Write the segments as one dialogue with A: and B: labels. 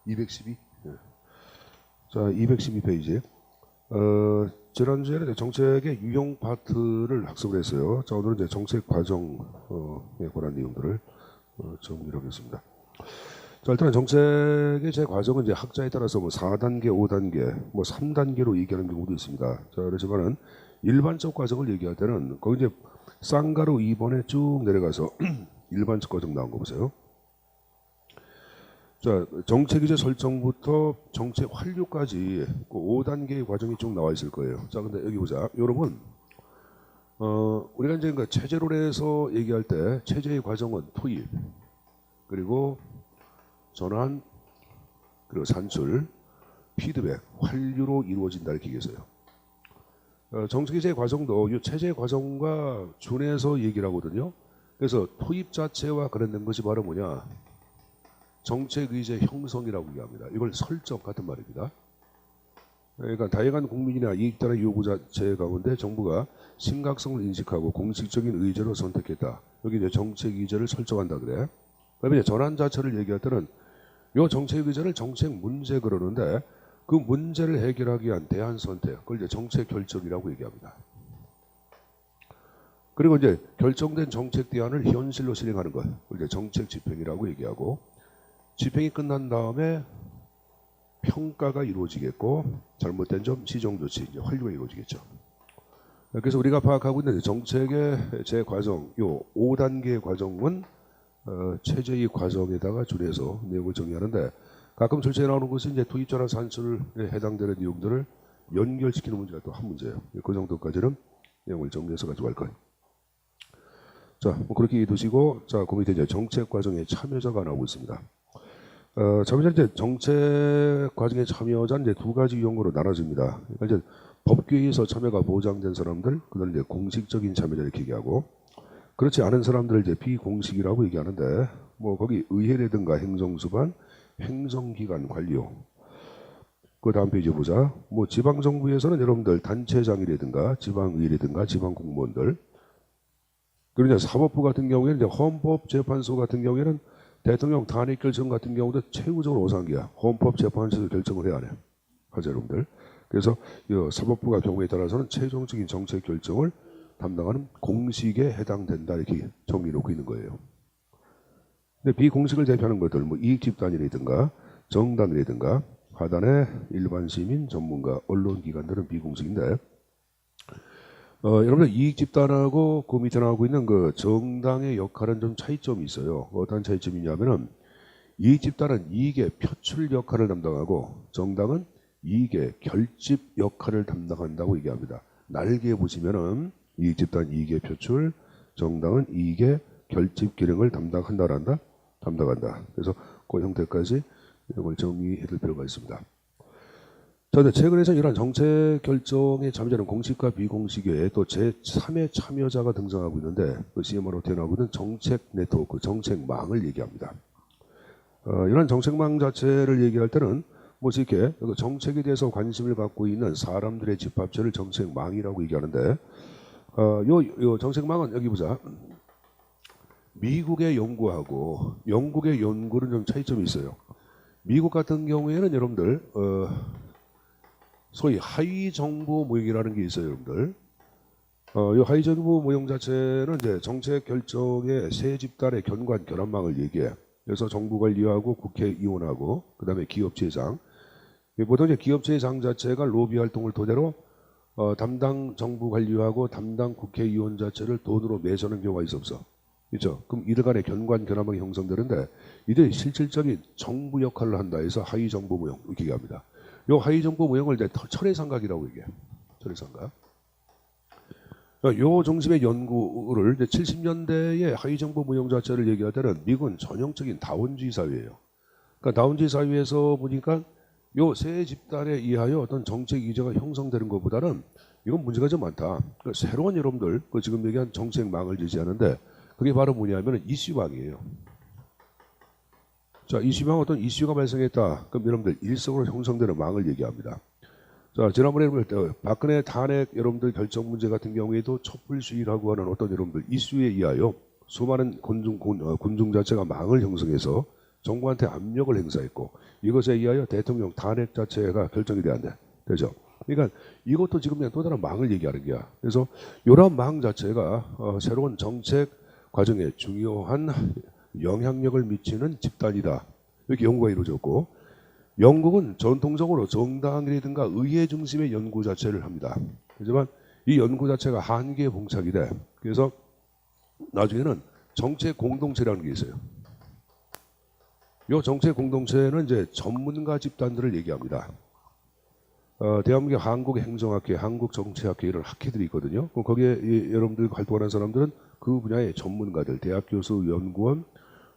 A: 212? 예. 자, 212페이지. 지난주에는 정책의 유형 파트를 학습을 했어요. 자, 오늘은 이제 정책 과정에 관한 내용들을 정리를 하겠습니다. 자, 일단 정책의 제 과정은 이제 학자에 따라서 뭐 4단계, 5단계, 뭐 3단계로 얘기하는 경우도 있습니다. 자, 그렇지만은 일반적 과정을 얘기할 때는 거기 이제 쌍가루 2번에 쭉 내려가서 일반적 과정 나온 거 보세요. 자, 정책 이제 설정부터 정책 완료까지 그 5단계의 과정이 쭉 나와 있을 거예요. 자, 근데 여기 보자. 여러분, 우리가 이제 그 체제론에서 얘기할 때 체제의 과정은 투입, 그리고 전환, 그리고 산출, 피드백, 완료로 이루어진다 이렇게 얘기했어요. 정책의 과정도 이 체제의 과정과 준해서 얘기를 하거든요. 그래서 투입 자체와 관련된 것이 바로 뭐냐? 정책의제 형성이라고 얘기합니다. 이걸 설정 같은 말입니다. 그러니까 다양한 국민이나 이익단의 요구 자체 가운데 정부가 심각성을 인식하고 공식적인 의제로 선택했다. 여기 이제 정책의제를 설정한다 그래. 그다음에 이제 전환 자체를 얘기할 때는 이 정책의제를 정책 문제 그러는데 그 문제를 해결하기 위한 대안 선택, 그걸 이제 정책 결정이라고 얘기합니다. 그리고 이제 결정된 정책 대안을 현실로 실행하는 것, 그걸 이제 정책 집행이라고 얘기하고. 집행이 끝난 다음에 평가가 이루어지겠고 잘못된 점 시정 조치 이제 완료가 이루어지겠죠. 그래서 우리가 파악하고 있는 정책의 제 과정, 요 5단계의 과정은 체제의 과정에다가 줄여서 내용을 정리하는데 가끔 절차에 나오는 것은 이제 투입전환 산출에 해당되는 내용들을 연결시키는 문제가 또 한 문제예요. 그 정도까지는 내용을 정리해서 가져갈 거예요. 자, 뭐 그렇게 두시고 자, 그 밑에 이제 정책 과정에 참여자가 나오고 있습니다. 참여자 이제 정책 과정에 참여자는 이제 두 가지 유형으로 나눠집니다. 그러니까 이제 법규에서 참여가 보장된 사람들, 그다음 이제 공식적인 참여자 이렇게 얘기하고, 그렇지 않은 사람들을 이제 비공식이라고 얘기하는데, 뭐 거기 의회라든가 행정수반, 행정기관 관료. 그 다음 페이지 보자. 뭐 지방정부에서는 여러분들 단체장이라든가 지방의회라든가 지방공무원들. 그리고 이제 사법부 같은 경우에는 이제 헌법재판소 같은 경우에는 대통령 탄핵 결정 같은 경우도 최우적으로 오상기야. 헌법재판소에서 결정을 해야 해요. 하죠, 여러분들. 그래서 이 사법부가 경우에 따라서는 최종적인 정책 결정을 담당하는 공식에 해당된다 이렇게 정리해놓고 있는 거예요. 근데 비공식을 대표하는 것들, 뭐 이익집단이라든가 정당이라든가 하단의 일반 시민, 전문가, 언론기관들은 비공식인데, 여러분들 이익집단하고 그 밑에 나오고 있는 그 정당의 역할은 좀 차이점이 있어요. 어떤 차이점이냐면은 이익집단은 이익의 표출 역할을 담당하고 정당은 이익의 결집 역할을 담당한다고 얘기합니다. 날개 보시면은 이익집단 이익의 표출, 정당은 이익의 결집 기능을 담당한다란다, 담당한다. 그래서 그 형태까지 이걸 정리해 둘 필요가 있습니다. 자, 최근에는 이러한 정책 결정에 참여하는 공식과 비공식 외에 또 제3의 참여자가 등장하고 있는데 그 CM으로 태어나고 있는 정책 네트워크, 정책망을 얘기합니다. 이런 정책망 자체를 얘기할 때는 뭐 이렇게 정책에 대해서 관심을 갖고 있는 사람들의 집합체를 정책망이라고 얘기하는데, 요 정책망은 여기 보자. 미국의 연구하고 영국의 연구는 좀 차이점이 있어요. 미국 같은 경우에는 여러분들 소위 하위 정보 모형이라는 게 있어요, 여러분들. 이 하위 정보 모형 자체는 이제 정책 결정의 세 집단의 견관결합망을 얘기해. 그래서 정부 관리하고 국회의원하고 그다음에 기업체장. 보통 이제 기업체장 자체가 로비 활동을 토대로 담당 정부 관리하고 담당 국회의원 자체를 돈으로 매수하는 경우가 있어. 그렇죠? 그럼 이들 간의 견관결합망이 형성되는데 이들이 실질적인 정부 역할을 한다 해서 하위 정보 모형 이렇게 얘기합니다. 요 하위 정보 모형을 이제 철회삼각이라고 얘기해요. 철회삼각. 요 중심의 연구를 이제 70년대의 하위 정보 모형 자체를 얘기할 때는 미국은 전형적인 다원주의 사회예요. 그러니까 다원주의 사회에서 보니까 요 세 집단에 의하여 어떤 정책 의제가 형성되는 것보다는 이건 문제가 좀 많다. 그러니까 새로운 여러분들 그 지금 얘기한 정책망을 제시하는데 그게 바로 뭐냐면 이슈망이에요. 자, 이슈망 어떤 이슈가 발생했다. 그럼 여러분들 일성으로 형성되는 망을 얘기합니다. 자, 지난번에 볼 때 박근혜 탄핵 여러분들 결정 문제 같은 경우에도 촛불 시위라고 하는 어떤 여러분들 이슈에 의하여 수많은 군중 자체가 망을 형성해서 정부한테 압력을 행사했고 이것에 의하여 대통령 탄핵 자체가 결정이 돼야 안 돼. 되죠? 그러니까 이것도 지금 그냥 또 다른 망을 얘기하는 거야. 그래서 이런 망 자체가 새로운 정책 과정에 중요한 영향력을 미치는 집단이다. 이렇게 연구가 이루어졌고 영국은 전통적으로 정당이라든가 의회 중심의 연구 자체를 합니다. 하지만 이 연구 자체가 한계에 봉착이 돼. 그래서 나중에는 정책 공동체라는 게 있어요. 이 정책 공동체는 이제 전문가 집단들을 얘기합니다. 대한민국 한국행정학회, 한국정치학회 이런 학회들이 있거든요. 그럼 거기에 여러분들 활동하는 사람들은 그 분야의 전문가들, 대학 교수, 연구원,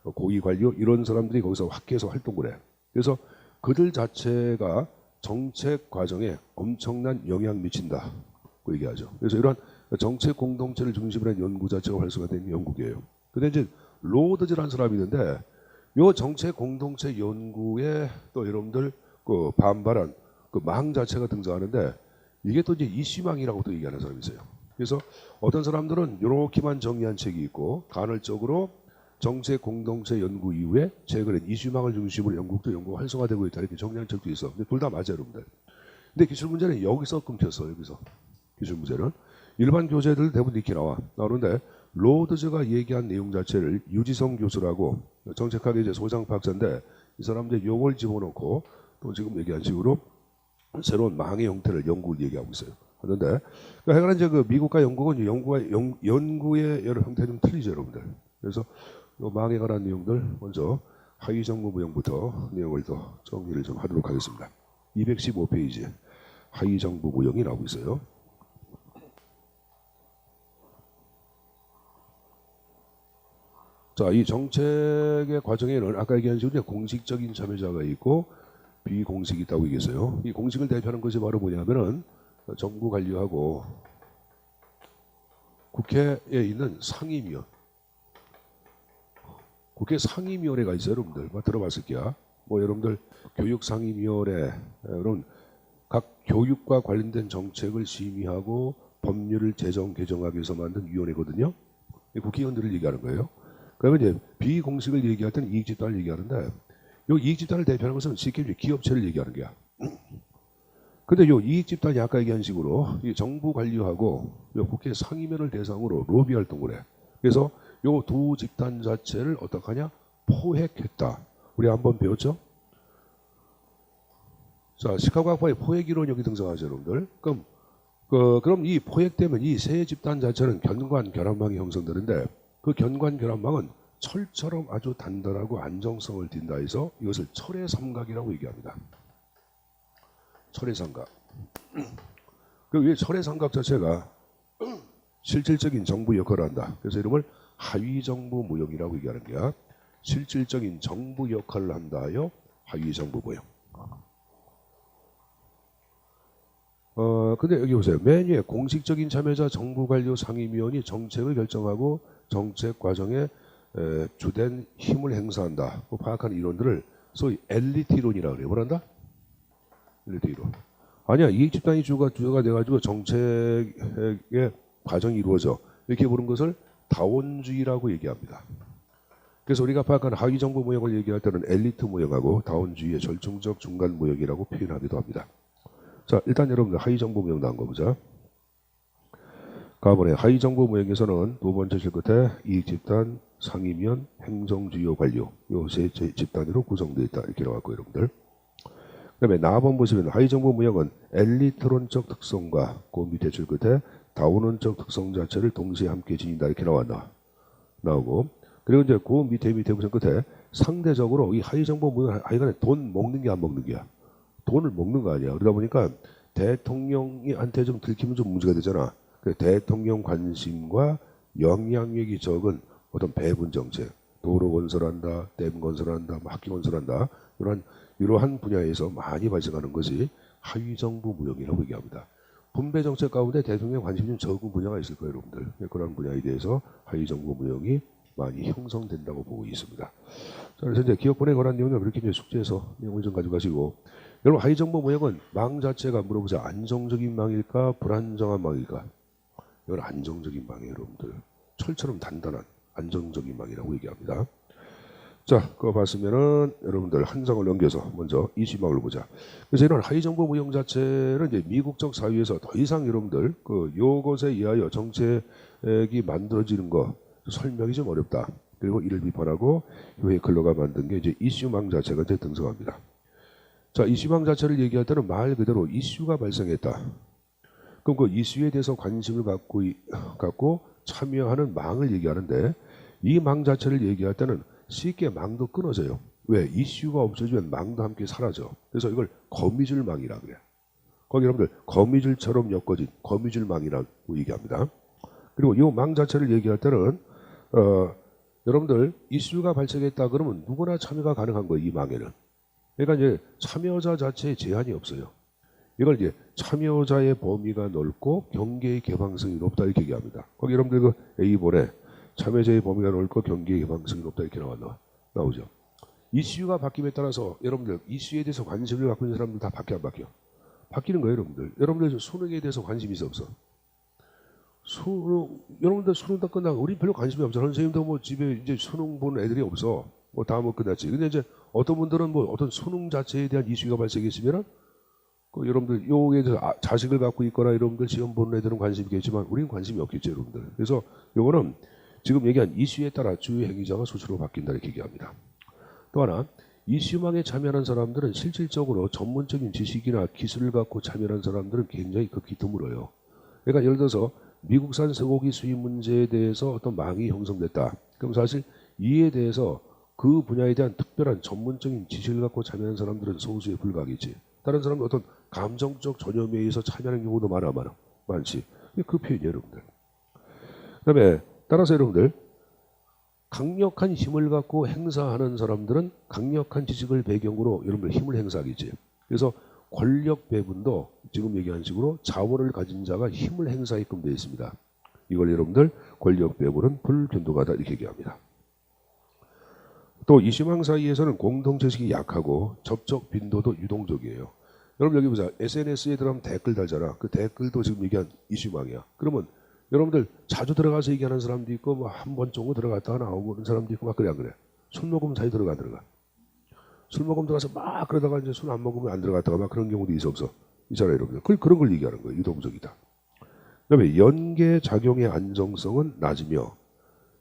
A: 고위관료 이런 사람들이 거기서 학회에서 활동을 해. 그래서 그들 자체가 정책 과정에 엄청난 영향 미친다고 얘기하죠. 그래서 이러한 정책 공동체를 중심으로 한 연구 자체가 활성화된 연구계예요. 근데 이제 로드즈라는 사람이 있는데 이 정책 공동체 연구에 또 여러분들 그 반발한 그 망 자체가 등장하는데 이게 또 이제 이슈망이라고 또 얘기하는 사람이 있어요. 그래서 어떤 사람들은 이렇게만 정리한 책이 있고 간헐적으로 정책 공동체 연구 이후에 최근에 이슈망을 중심으로 영국도 연구가 활성화되고 있다 이렇게 정리한 책도 있어. 근데 둘 다 맞아요, 여러분들. 근데 기출 문제는 여기서 끊겼어. 여기서 기출 문제는 일반 교재들 대부분 이렇게 나오는데 로드즈가 얘기한 내용 자체를 유지성 교수라고 정책학의 이제 소장학자인데 이 사람 이제 용어를 집어넣고 또 지금 얘기한 식으로 새로운 망의 형태를 연구를 얘기하고 있어요. 하는데 그러니까 이제 그 미국과 영국은 연구의 여러 형태 좀 틀리죠, 여러분들. 그래서 이 망에 관한 내용들 먼저 하위정부 무형부터 내용을 더 정리를 좀 하도록 하겠습니다. 215페이지 하위정부 무형이 나오고 있어요. 자, 이 정책의 과정에는 아까 얘기한 식으로 공식적인 참여자가 있고 비공식이 있다고 얘기했어요. 이 공식을 대표하는 것이 바로 뭐냐면은 정부 관리하고 국회에 있는 상임위원. 국회 상임위원회가 있어요, 여러분들. 들어봤을 게야. 뭐 여러분들 교육상임위원회는 각 교육과 관련된 정책을 심의하고 법률을 제정 개정하기 위해서 만든 위원회거든요. 국회의원들을 얘기하는 거예요. 그러면 이제 비공식을 얘기할 때는 이익집단을 얘기하는데 이 이익집단을 대표하는 것은 쉽게 기업체를 얘기하는 거야. 근데 이 이익집단이 아까 얘기한 식으로 이 정부 관리하고 국회 상임위원을 대상으로 로비 활동을 해. 그래서 이 두 집단 자체를 어떻게 하냐? 포획했다. 우리 한번 배웠죠? 자, 시카고 학파의 포획 이론이 여기 등장하죠, 여러분들. 그럼 이 포획되면 이 세 집단 자체는 견관 결합망이 형성되는데 그 견관 결합망은 철처럼 아주 단단하고 안정성을 띈다 해서 이것을 철의 삼각이라고 얘기합니다. 철의 삼각. 그 철의 삼각 자체가 실질적인 정부 역할을 한다. 그래서 이름을 하위정부 무형이라고 얘기하는 거야. 실질적인 정부 역할을 한다 하여 하위정부 무형. 근데 여기 보세요. 맨 위에 공식적인 참여자 정부관료 상임위원이 정책을 결정하고 정책 과정에 주된 힘을 행사한다. 파악하는 이론들을 소위 엘리트 이론이라고 그래요. 뭐란다? 엘리트 이론. 아니야. 이익집단이 주가 돼가지고 정책의 과정이 이루어져. 이렇게 보는 것을 다원주의라고 얘기합니다. 그래서 우리가 파악하는 하위정부 무형을 얘기할 때는 엘리트 무형하고 다원주의의 절충적 중간 무형이라고 표현하기도 합니다. 자, 일단 여러분들 하위정부 무형 나온 거 보자. 가번에 하위정부 무형에서는 두 번째 실 끝에 이익집단, 상임위원, 행정주요 관료 요 세 집단으로 구성되어 있다 이렇게 나왔고 여러분들. 그다음에 나번 보시면 하위정부 무형은 엘리트론적 특성과 그 밑에 줄 끝에 다원론적 특성 자체를 동시에 함께 지닌다 이렇게 나오고 그리고 이제 그 밑에 보시면 끝에 상대적으로 이 하위정부 무형 하여간에 돈 먹는 게 안 먹는 게야. 돈을 먹는 거 아니야. 그러다 보니까 대통령한테 좀 들키면 좀 문제가 되잖아. 대통령 관심과 영향력이 적은 어떤 배분 정책, 도로 건설한다, 댐 건설한다, 학교 건설한다 이러한 분야에서 많이 발생하는 것이 하위정부 무형이라고 얘기합니다. 분배 정책 가운데 대통령 관심이 좀 적은 분야가 있을 거예요, 여러분들. 그런 분야에 대해서 하위정부 무형이 많이 형성된다고 보고 있습니다. 자, 그래서 이제 기업본에 관한 내용은 그렇게 이제 숙제에서 내용을 좀 가져가시고, 여러분 하위정부 무형은 망 자체가 물어보자 안정적인 망일까 불안정한 망일까? 이건 안정적인 망이에요, 여러분들. 철처럼 단단한 안정적인 망이라고 얘기합니다. 자, 그거 봤으면은 여러분들 한 장을 넘겨서 먼저 이슈망을 보자. 그래서 이런 하위정보 무용 자체는 이제 미국적 사회에서 더 이상 여러분들 그 요것에 의하여 정책이 만들어지는 거 설명이 좀 어렵다. 그리고 이를 비판하고 효헤클러가 만든 게 이제 이슈망 자체가 이제 등장합니다. 자, 이슈망 자체를 얘기할 때는 말 그대로 이슈가 발생했다. 그럼 그 이슈에 대해서 관심을 갖고 참여하는 망을 얘기하는데 이 망 자체를 얘기할 때는 쉽게 망도 끊어져요. 왜? 이슈가 없어지면 망도 함께 사라져. 그래서 이걸 거미줄망이라 그래요. 거기 여러분들 거미줄처럼 엮어진 거미줄망이라고 얘기합니다. 그리고 이 망 자체를 얘기할 때는 여러분들 이슈가 발생했다 그러면 누구나 참여가 가능한 거예요. 이 망에는. 그러니까 이제 참여자 자체에 제한이 없어요. 이걸 이제 참여자의 범위가 넓고 경계의 개방성이 높다 이렇게 얘기합니다. 거기 여러분들 그 A본에 참여자의 범위가 넓고 경계의 개방성이 높다 이렇게 나오죠. 이슈가 바뀜에 따라서 여러분들 이슈에 대해서 관심을 갖고 있는 사람들 다 바뀌어 안 바뀌어? 바뀌는 거예요, 여러분들. 여러분들 수능에 대해서 관심이 있어 없어? 여러분들 수능 다 끝나고 우리 별로 관심이 없어. 선생님도 뭐 집에 이제 수능 보는 애들이 없어. 뭐 다 뭐 끝났지. 근데 이제 어떤 분들은 뭐 어떤 수능 자체에 대한 이슈가 발생했으면은 그 여러분들 요에 대해서 자식을 갖고 있거나 여러분들 시험 보는 애들은 관심이 있겠지만 우리는 관심이 없겠죠, 여러분들. 그래서 요거는 지금 얘기한 이슈에 따라 주요 행위자가 수시로 바뀐다 이렇게 얘기합니다. 또 하나 이슈망에 참여하는 사람들은 실질적으로 전문적인 지식이나 기술을 갖고 참여하는 사람들은 굉장히 극히 드물어요. 그러니까 예를 들어서 미국산 쇠고기 수입 문제에 대해서 어떤 망이 형성됐다. 그럼 사실 이에 대해서 그 분야에 대한 특별한 전문적인 지식을 갖고 참여하는 사람들은 소수에 불과하겠지. 다른 사람은 어떤 감정적 전염에 의해서 참여하는 경우도 많지. 그 표현이에요, 여러분들. 그 다음에 따라서 여러분들 강력한 힘을 갖고 행사하는 사람들은 강력한 지식을 배경으로 여러분들 힘을 행사하겠지. 그래서 권력 배분도 지금 얘기한 식으로 자원을 가진 자가 힘을 행사하게끔 되어 있습니다. 이걸 여러분들 권력 배분은 불균등하다 이렇게 얘기합니다. 또 이슈망 사이에서는 공동체식이 약하고 접촉 빈도도 유동적이에요. 여러분 여기 보자. SNS에 들어가면 댓글 달잖아. 그 댓글도 지금 얘기한 이슈망이야. 그러면 여러분들 자주 들어가서 얘기하는 사람도 있고 뭐 한 번 정도 들어갔다가 나오는 사람도 있고 막 그래 안 그래? 술 먹으면 자주 들어가. 술 먹으면 들어가서 막 그러다가 이제 술 안 먹으면 안 들어갔다가 막 그런 경우도 있어 없어? 있잖아요, 여러분들. 그런 걸 얘기하는 거예요. 유동적이다. 그다음에 연계 작용의 안정성은 낮으며,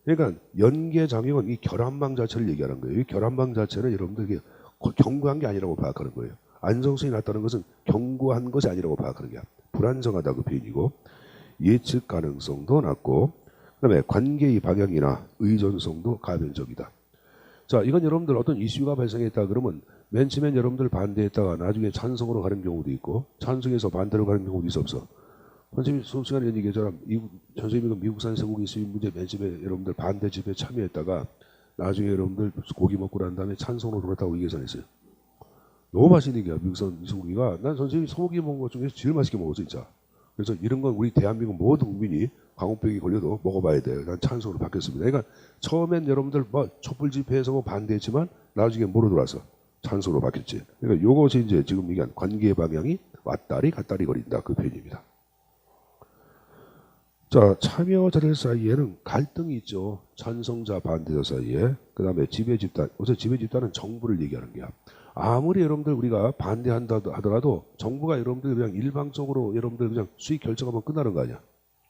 A: 그러니까 연계 작용은 이 결합망 자체를 얘기하는 거예요. 이 결합망 자체는 여러분들 견고한 게 아니라고 파악하는 거예요. 안정성이 낮다는 것은 견고한 것이 아니라고 파악하는 게 불안정하다 그 표현이고, 예측 가능성도 낮고, 그다음에 관계의 방향이나 의존성도 가변적이다. 자, 이건 여러분들 어떤 이슈가 발생했다 그러면 맨 처음엔 여러분들 반대했다가 나중에 찬성으로 가는 경우도 있고 찬성해서 반대로 가는 경우도 있어 없어? 선생님이 수업 시간에 얘기했잖아. 선생님이 미국산 쇠고기 수입 문제 맨 처음에 여러분들 반대 집회에 참여했다가 나중에 여러분들 고기 먹고 난 다음에 찬성으로 돌았다고 얘기했어요. 너무 맛있는 얘기야. 미국산 소고기가. 난 선생님이 소고기 먹은 것 중에서 제일 맛있게 먹었어 진짜. 그래서 이런 건 우리 대한민국 모든 국민이 광우병이 걸려도 먹어봐야 돼요. 난 찬성으로 바뀌었습니다. 그러니까 처음엔 여러분들 뭐 촛불 집회에서 뭐 반대했지만 나중에 뭐로 돌아서 찬성으로 바뀌었지. 그러니까 요것이 이제 지금 얘기한 관계 방향이 왔다리 갔다리 거린다 그 표현입니다. 자, 참여자들 사이에는 갈등이 있죠. 찬성자 반대자 사이에. 그 다음에 지배집단. 우선 지배집단은 정부를 얘기하는 거야. 아무리 여러분들 우리가 반대한다 하더라도 정부가 여러분들 그냥 일방적으로 여러분들 그냥 수익 결정하면 끝나는 거 아니야.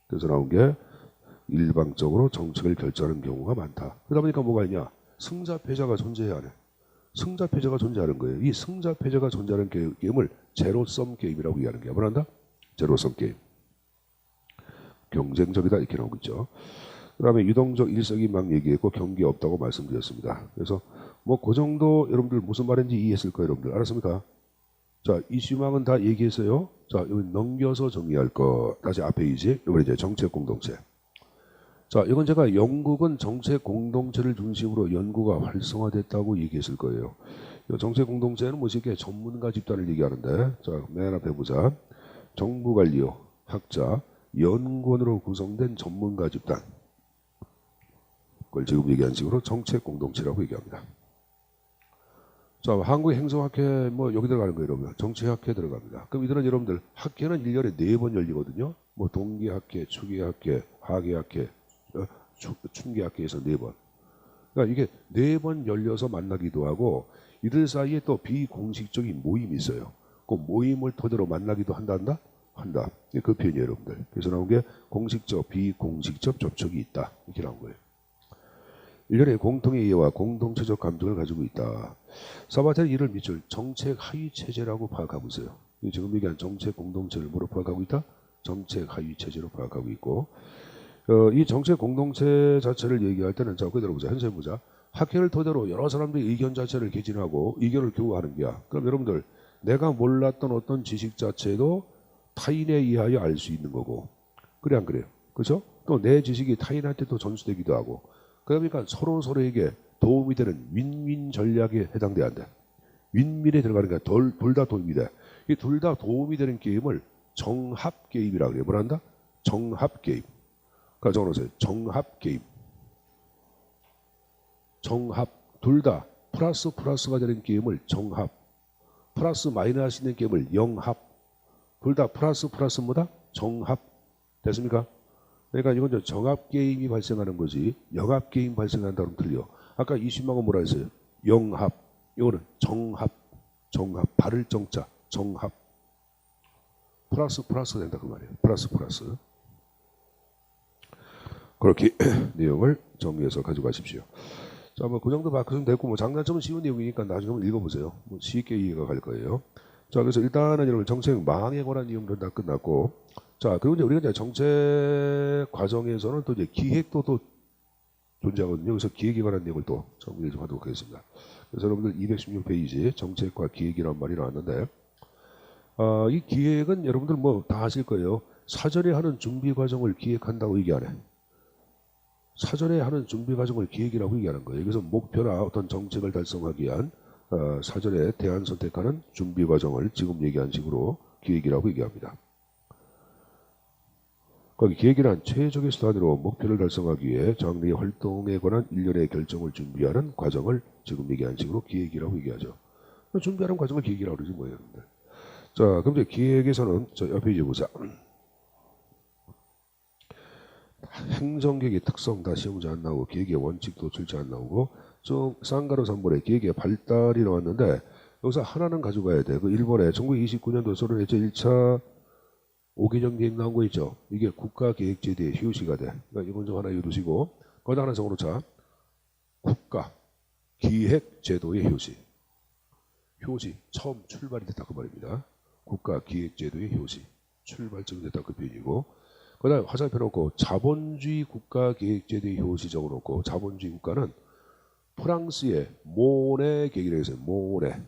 A: 그래서 나온 게 일방적으로 정책을 결정하는 경우가 많다. 그러다 보니까 뭐가 있냐. 승자 패자가 존재해야 하네. 승자 패자가 존재하는 거예요. 이 승자 패자가 존재하는 게임을 제로섬 게임이라고 얘기하는 거야. 뭐란다? 제로섬 게임. 경쟁적이다 이렇게 나오고 있죠. 그 다음에 유동적 일석이망 얘기했고 경계 없다고 말씀드렸습니다. 그래서 뭐 그 정도 여러분들 무슨 말인지 이해했을 거예요. 여러분들 알았습니까? 자, 이슈망은 다 얘기했어요. 자, 여기 넘겨서 정리할 거 다시 앞에 이제 이번에 이제 정책 공동체. 자, 이건 제가 영국은 정책 공동체를 중심으로 연구가 활성화됐다고 얘기했을 거예요. 이 정책 공동체는 뭐 쉽게 전문가 집단을 얘기하는데, 자, 맨 앞에 보자. 정부관리요, 학자, 연구원으로 구성된 전문가 집단. 그걸 지금 얘기한 식으로 정책 공동체라고 얘기합니다. 자, 한국행정학회 뭐 여기 들어가는 거예요, 여러분. 정치학회 들어갑니다. 그럼 이들은 여러분들 학회는 1년에 4번 열리거든요. 뭐 동기학회, 추계학회, 하계학회, 춘계학회에서 4번. 그러니까 이게 4번 열려서 만나기도 하고 이들 사이에 또 비공식적인 모임이 있어요. 그 모임을 토대로 만나기도 한다. 그 표현이에요, 여러분들. 그래서 나온 게 공식적, 비공식적 접촉이 있다. 이렇게 나온 거예요. 일련의 공통의 이해와 공동체적 감정을 가지고 있다. 사바테는 이를 밑줄 정책 하위 체제라고 파악하고 있어요. 지금 얘기한 정책 공동체를 뭐로 파악하고 있다? 정책 하위 체제로 파악하고 있고, 이 정책 공동체 자체를 얘기할 때는 자, 그대로 보자. 현재 보자. 학회를 토대로 여러 사람들이 의견 자체를 개진하고 의견을 교우하는 게야. 그럼 여러분들 내가 몰랐던 어떤 지식 자체도 타인에 의하여 알 수 있는 거고, 그래 안 그래요? 그렇죠? 또 내 지식이 타인한테 또 전수되기도 하고, 그러니까 서로에게 도움이 되는 윈윈 전략에 해당돼야 한다. 윈윈에 들어가니까 둘 다 도움이 돼. 이 둘 다 도움이 되는 게임을 정합 게임이라고 그래요. 뭐라 한다? 정합 게임. 그러니까 적어놓으세요. 정합 게임. 정합. 둘 다 플러스가 되는 게임을 정합. 플러스 마이너스 있는 게임을 영합. 둘 다 플러스 뭐다? 정합. 됐습니까? 그러니까 이건 정합 게임이 발생하는 거지 영합 게임 발생한다면 틀려. 아까 20만 원 뭐라 했어요? 영합. 이거는 정합. 발을 정자. 정합. 플러스 된다 그 말이에요. 플러스. 그렇게 내용을 정리해서 가져가십시오. 자, 뭐 그 정도 바꾸면 됐고, 뭐 장단점은 쉬운 내용이니까 나중에 한번 읽어보세요. 뭐 쉽게 이해가 갈 거예요. 자, 그래서 일단은 여러분 정책 망에 관한 내용들은 다 끝났고, 자, 그리고 이제 우리가 이제 정책 과정에서는 또 이제 기획도 또 존재하거든요. 그래서 기획에 관한 내용을 또 정리를 좀 하도록 하겠습니다. 그래서 여러분들 216페이지 정책과 기획이란 말이 나왔는데, 이 기획은 여러분들 뭐 다 아실 거예요. 사전에 하는 준비 과정을 기획한다고 얘기하네. 사전에 하는 준비 과정을 기획이라고 얘기하는 거예요. 그래서 목표나 어떤 정책을 달성하기 위한 사전에 대안 선택하는 준비 과정을 지금 얘기한 식으로 기획이라고 얘기합니다. 거기 기획이란 최적의 수단으로 목표를 달성하기 위해 장래의 활동에 관한 일련의 결정을 준비하는 과정을 지금 얘기한 식으로 기획이라고 얘기하죠. 준비하는 과정을 기획이라고 그러지 뭐예요, 여러분들. 자, 그럼 이제 기획에서는 저 옆에 이제 보자. 행정계획의 특성 다 시험문제 안 나오고 기획의 원칙도 출제 안 나오고 좀 쌍가로 3번에 기획의 발달이 나왔는데 여기서 하나는 가져가야 돼. 그 1번에 1929년도 소련에서 1차 5개년 계획 나온 거 있죠. 이게 국가계획제도의 효시가 돼. 그러니까 이건 좀 하나 읽어두시고 거기다 하나 적어놓자. 국가기획제도의 효시. 효시 처음 출발이 됐다 그 말입니다. 국가기획제도의 효시 출발점이 됐다 그 표현이고, 그 다음에 화살표 놓고 자본주의 국가계획제도의 효시 적어놓고, 자본주의 국가는 프랑스의 모네 계획이라고 했어요. 모네.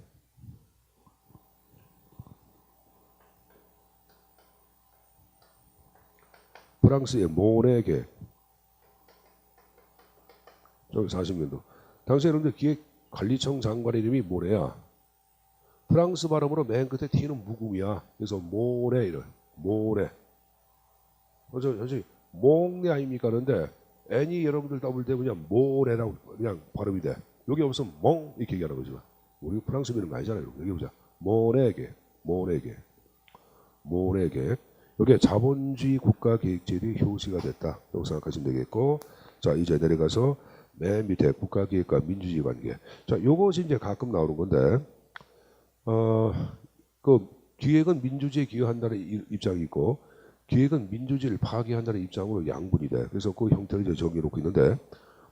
A: 프랑스의 모네 계획. 1940년도. 당시 여러분들 기획관리청 장관의 이름이 모네야. 프랑스 발음으로 맨 끝에 T는 무궁이야. 그래서 모네 이래. 모네. 현재 몽네 아닙니까? 그런데 N이 여러분들 더블 때 그냥 모네라고 그냥 발음이 돼. 여기 없으면 몽 이렇게 얘기하는 거죠. 우리 프랑스 이름 아니잖아요. 여기 보자. 모네계. 여기에 자본주의 국가계획제도의 효시가 됐다. 라고 생각하시면 되겠고, 자 이제 내려가서 맨 밑에 국가계획과 민주주의 관계. 자 요것이 이제 가끔 나오는 건데, 그 기획은 민주주의에 기여한다는 입장이 있고, 기획은 민주주의를 파괴한다는 입장으로 양분이 돼. 그래서 그 형태를 이제 정해놓고 있는데,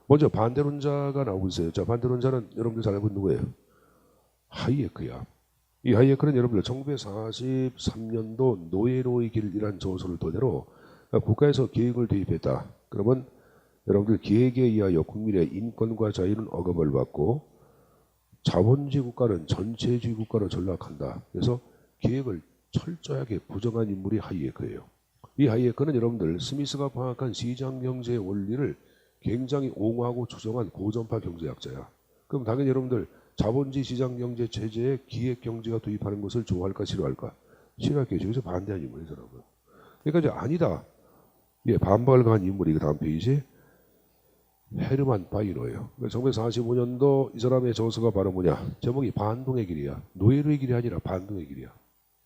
A: 먼저 반대론자가 나오고 있어요. 자, 반대론자는 여러분들 잘 알고 있는 누구예요? 하이에크야. 이 하이에크는 여러분들 1943년도 노예로의 길이라는 저서를 토대로 국가에서 기획을 도입했다. 그러면 여러분들 기획에 의하여 국민의 인권과 자유는 억압을 받고 자본주의 국가는 전체주의 국가로 전락한다. 그래서 기획을 철저하게 부정한 인물이 하이에크예요. 이 하이에크는 여러분들 스미스가 파악한 시장경제의 원리를 굉장히 옹호하고 추정한 고전파 경제학자야. 그럼 당연히 여러분들 자본주의 시장경제 체제에 기획경제가 도입하는 것을 좋아할까 싫어할까? 싫어할게요. 여기서 반대한 인물이 사람은. 그러니까 이제 아니다. 예, 반박을 가한 인물이 그 다음 페이지. 헤르만 바이너예요. 1945년도 이 사람의 저서가 바로 뭐냐? 제목이 반동의 길이야. 노예로의 길이 아니라 반동의 길이야.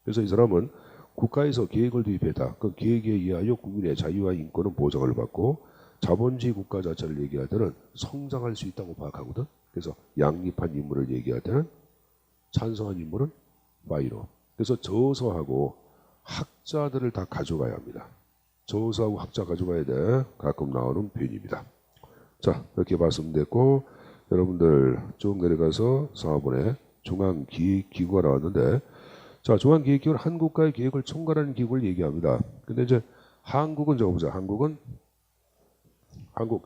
A: 그래서 이 사람은 국가에서 계획을 도입했다. 그 계획에 의하여 국민의 자유와 인권은 보장을 받고 자본주의 국가 자체를 얘기할 때는 성장할 수 있다고 파악하거든. 그래서 양립한 인물을 얘기할 때는 찬성한 인물은 파이로. 그래서 저서하고 학자들을 다 가져가야 합니다. 저서하고 학자 가져가야 돼. 가끔 나오는 표현입니다. 자, 이렇게 말씀드렸고 여러분들 쭉 내려가서 4번에 중앙기획기구가 나왔는데, 자, 중앙기획기구는 한 국가의 계획을 총괄하는 기구를 얘기합니다. 근데 이제 한국은 적어보자. 한국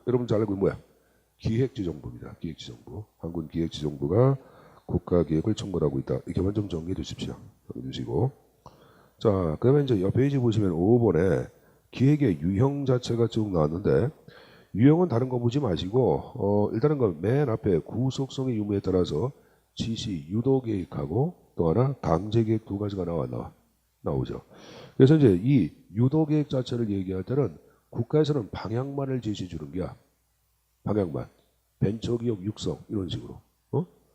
A: 여러분 잘 알고 있는 뭐야? 기획지정부입니다. 기획지정부. 한국은 기획지정부가 국가계획을 총괄하고 있다. 이렇게만 좀 정리해 주십시오. 정리해 주시고. 자, 그러면 이제 옆 페이지 보시면 5번에 기획의 유형 자체가 쭉 나왔는데, 유형은 다른 거 보지 마시고 일단은 그 맨 앞에 구속성의 유무에 따라서 지시, 유도 계획하고 또 하나 강제 계획 두 가지가 나오죠. 그래서 이제 이 유도 계획 자체를 얘기할 때는 국가에서는 방향만을 제시해 주는 게야. 방향만. 벤처기업 육성 이런 식으로.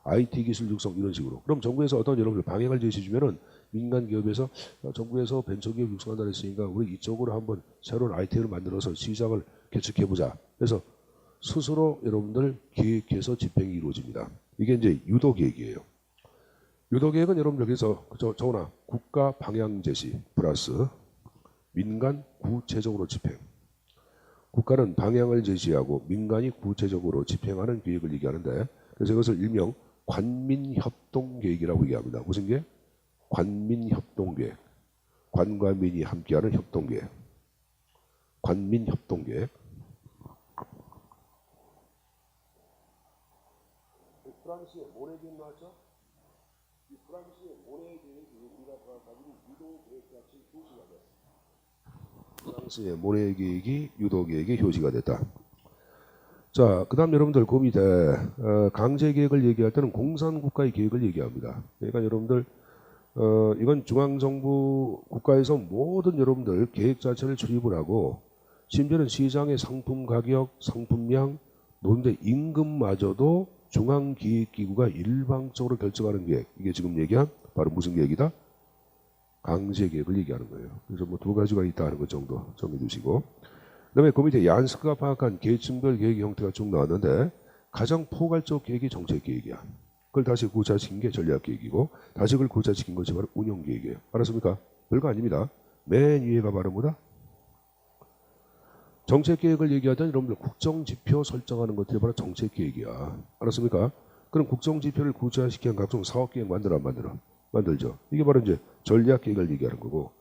A: IT 기술 육성 이런 식으로. 그럼 정부에서 어떤 여러분들 방향을 제시해 주면은 민간 기업에서 정부에서 벤처기업 육성한다 했으니까 우리 이쪽으로 한번 새로운 IT를 만들어서 시장을 개척해 보자. 그래서 스스로 여러분들 계획해서 집행이 이루어집니다. 이게 이제 유도 계획이에요. 유도 계획은 여러분들 여기서 저거나 국가 방향 제시 플러스 민간 구체적으로 집행. 국가는 방향을 제시하고 민간이 구체적으로 집행하는 계획을 얘기하는데, 그래서 이것을 일명 관민협동계획이라고 얘기합니다. 무슨 계획? 관민협동계획. 관과 민이 함께하는 협동계획. 관민협동계획. 프랑스의 모네계획 나왔죠? 이 프랑스의 모네계획이 우리가 가지고 유도계획같이 표시가 됐어요. 프랑스의 모네계획이 유도계획의 효시가 됐다. 자, 그 다음 여러분들 그 밑에 강제계획을 얘기할 때는 공산국가의 계획을 얘기합니다. 그러니까 여러분들 이건 중앙정부 국가에서 모든 여러분들 계획 자체를 출입을 하고, 심지어는 시장의 상품 가격, 상품량, 노동자 임금마저도 중앙기획기구가 일방적으로 결정하는 계획. 이게 지금 얘기한 바로 무슨 계획이다? 강제계획을 얘기하는 거예요. 그래서 뭐 두 가지가 있다는 것 정도 정해 두시고, 그 다음에 그 밑에 얀스크가 파악한 계층별 계획의 형태가 쭉 나왔는데, 가장 포괄적 계획이 정책계획이야. 그걸 다시 구체화시킨 게 전략계획이고, 다시 그걸 구체화시킨 것이 바로 운영계획이에요. 알았습니까? 별거 아닙니다. 맨 위에가 바로 뭐다? 정책계획을 얘기할 때는 여러분들 국정지표 설정하는 것들이 바로 정책계획이야. 알았습니까? 그럼 국정지표를 구체화시키는 각종 사업계획 만들어 안 만들어? 만들죠. 이게 바로 이제 전략계획을 얘기하는 거고,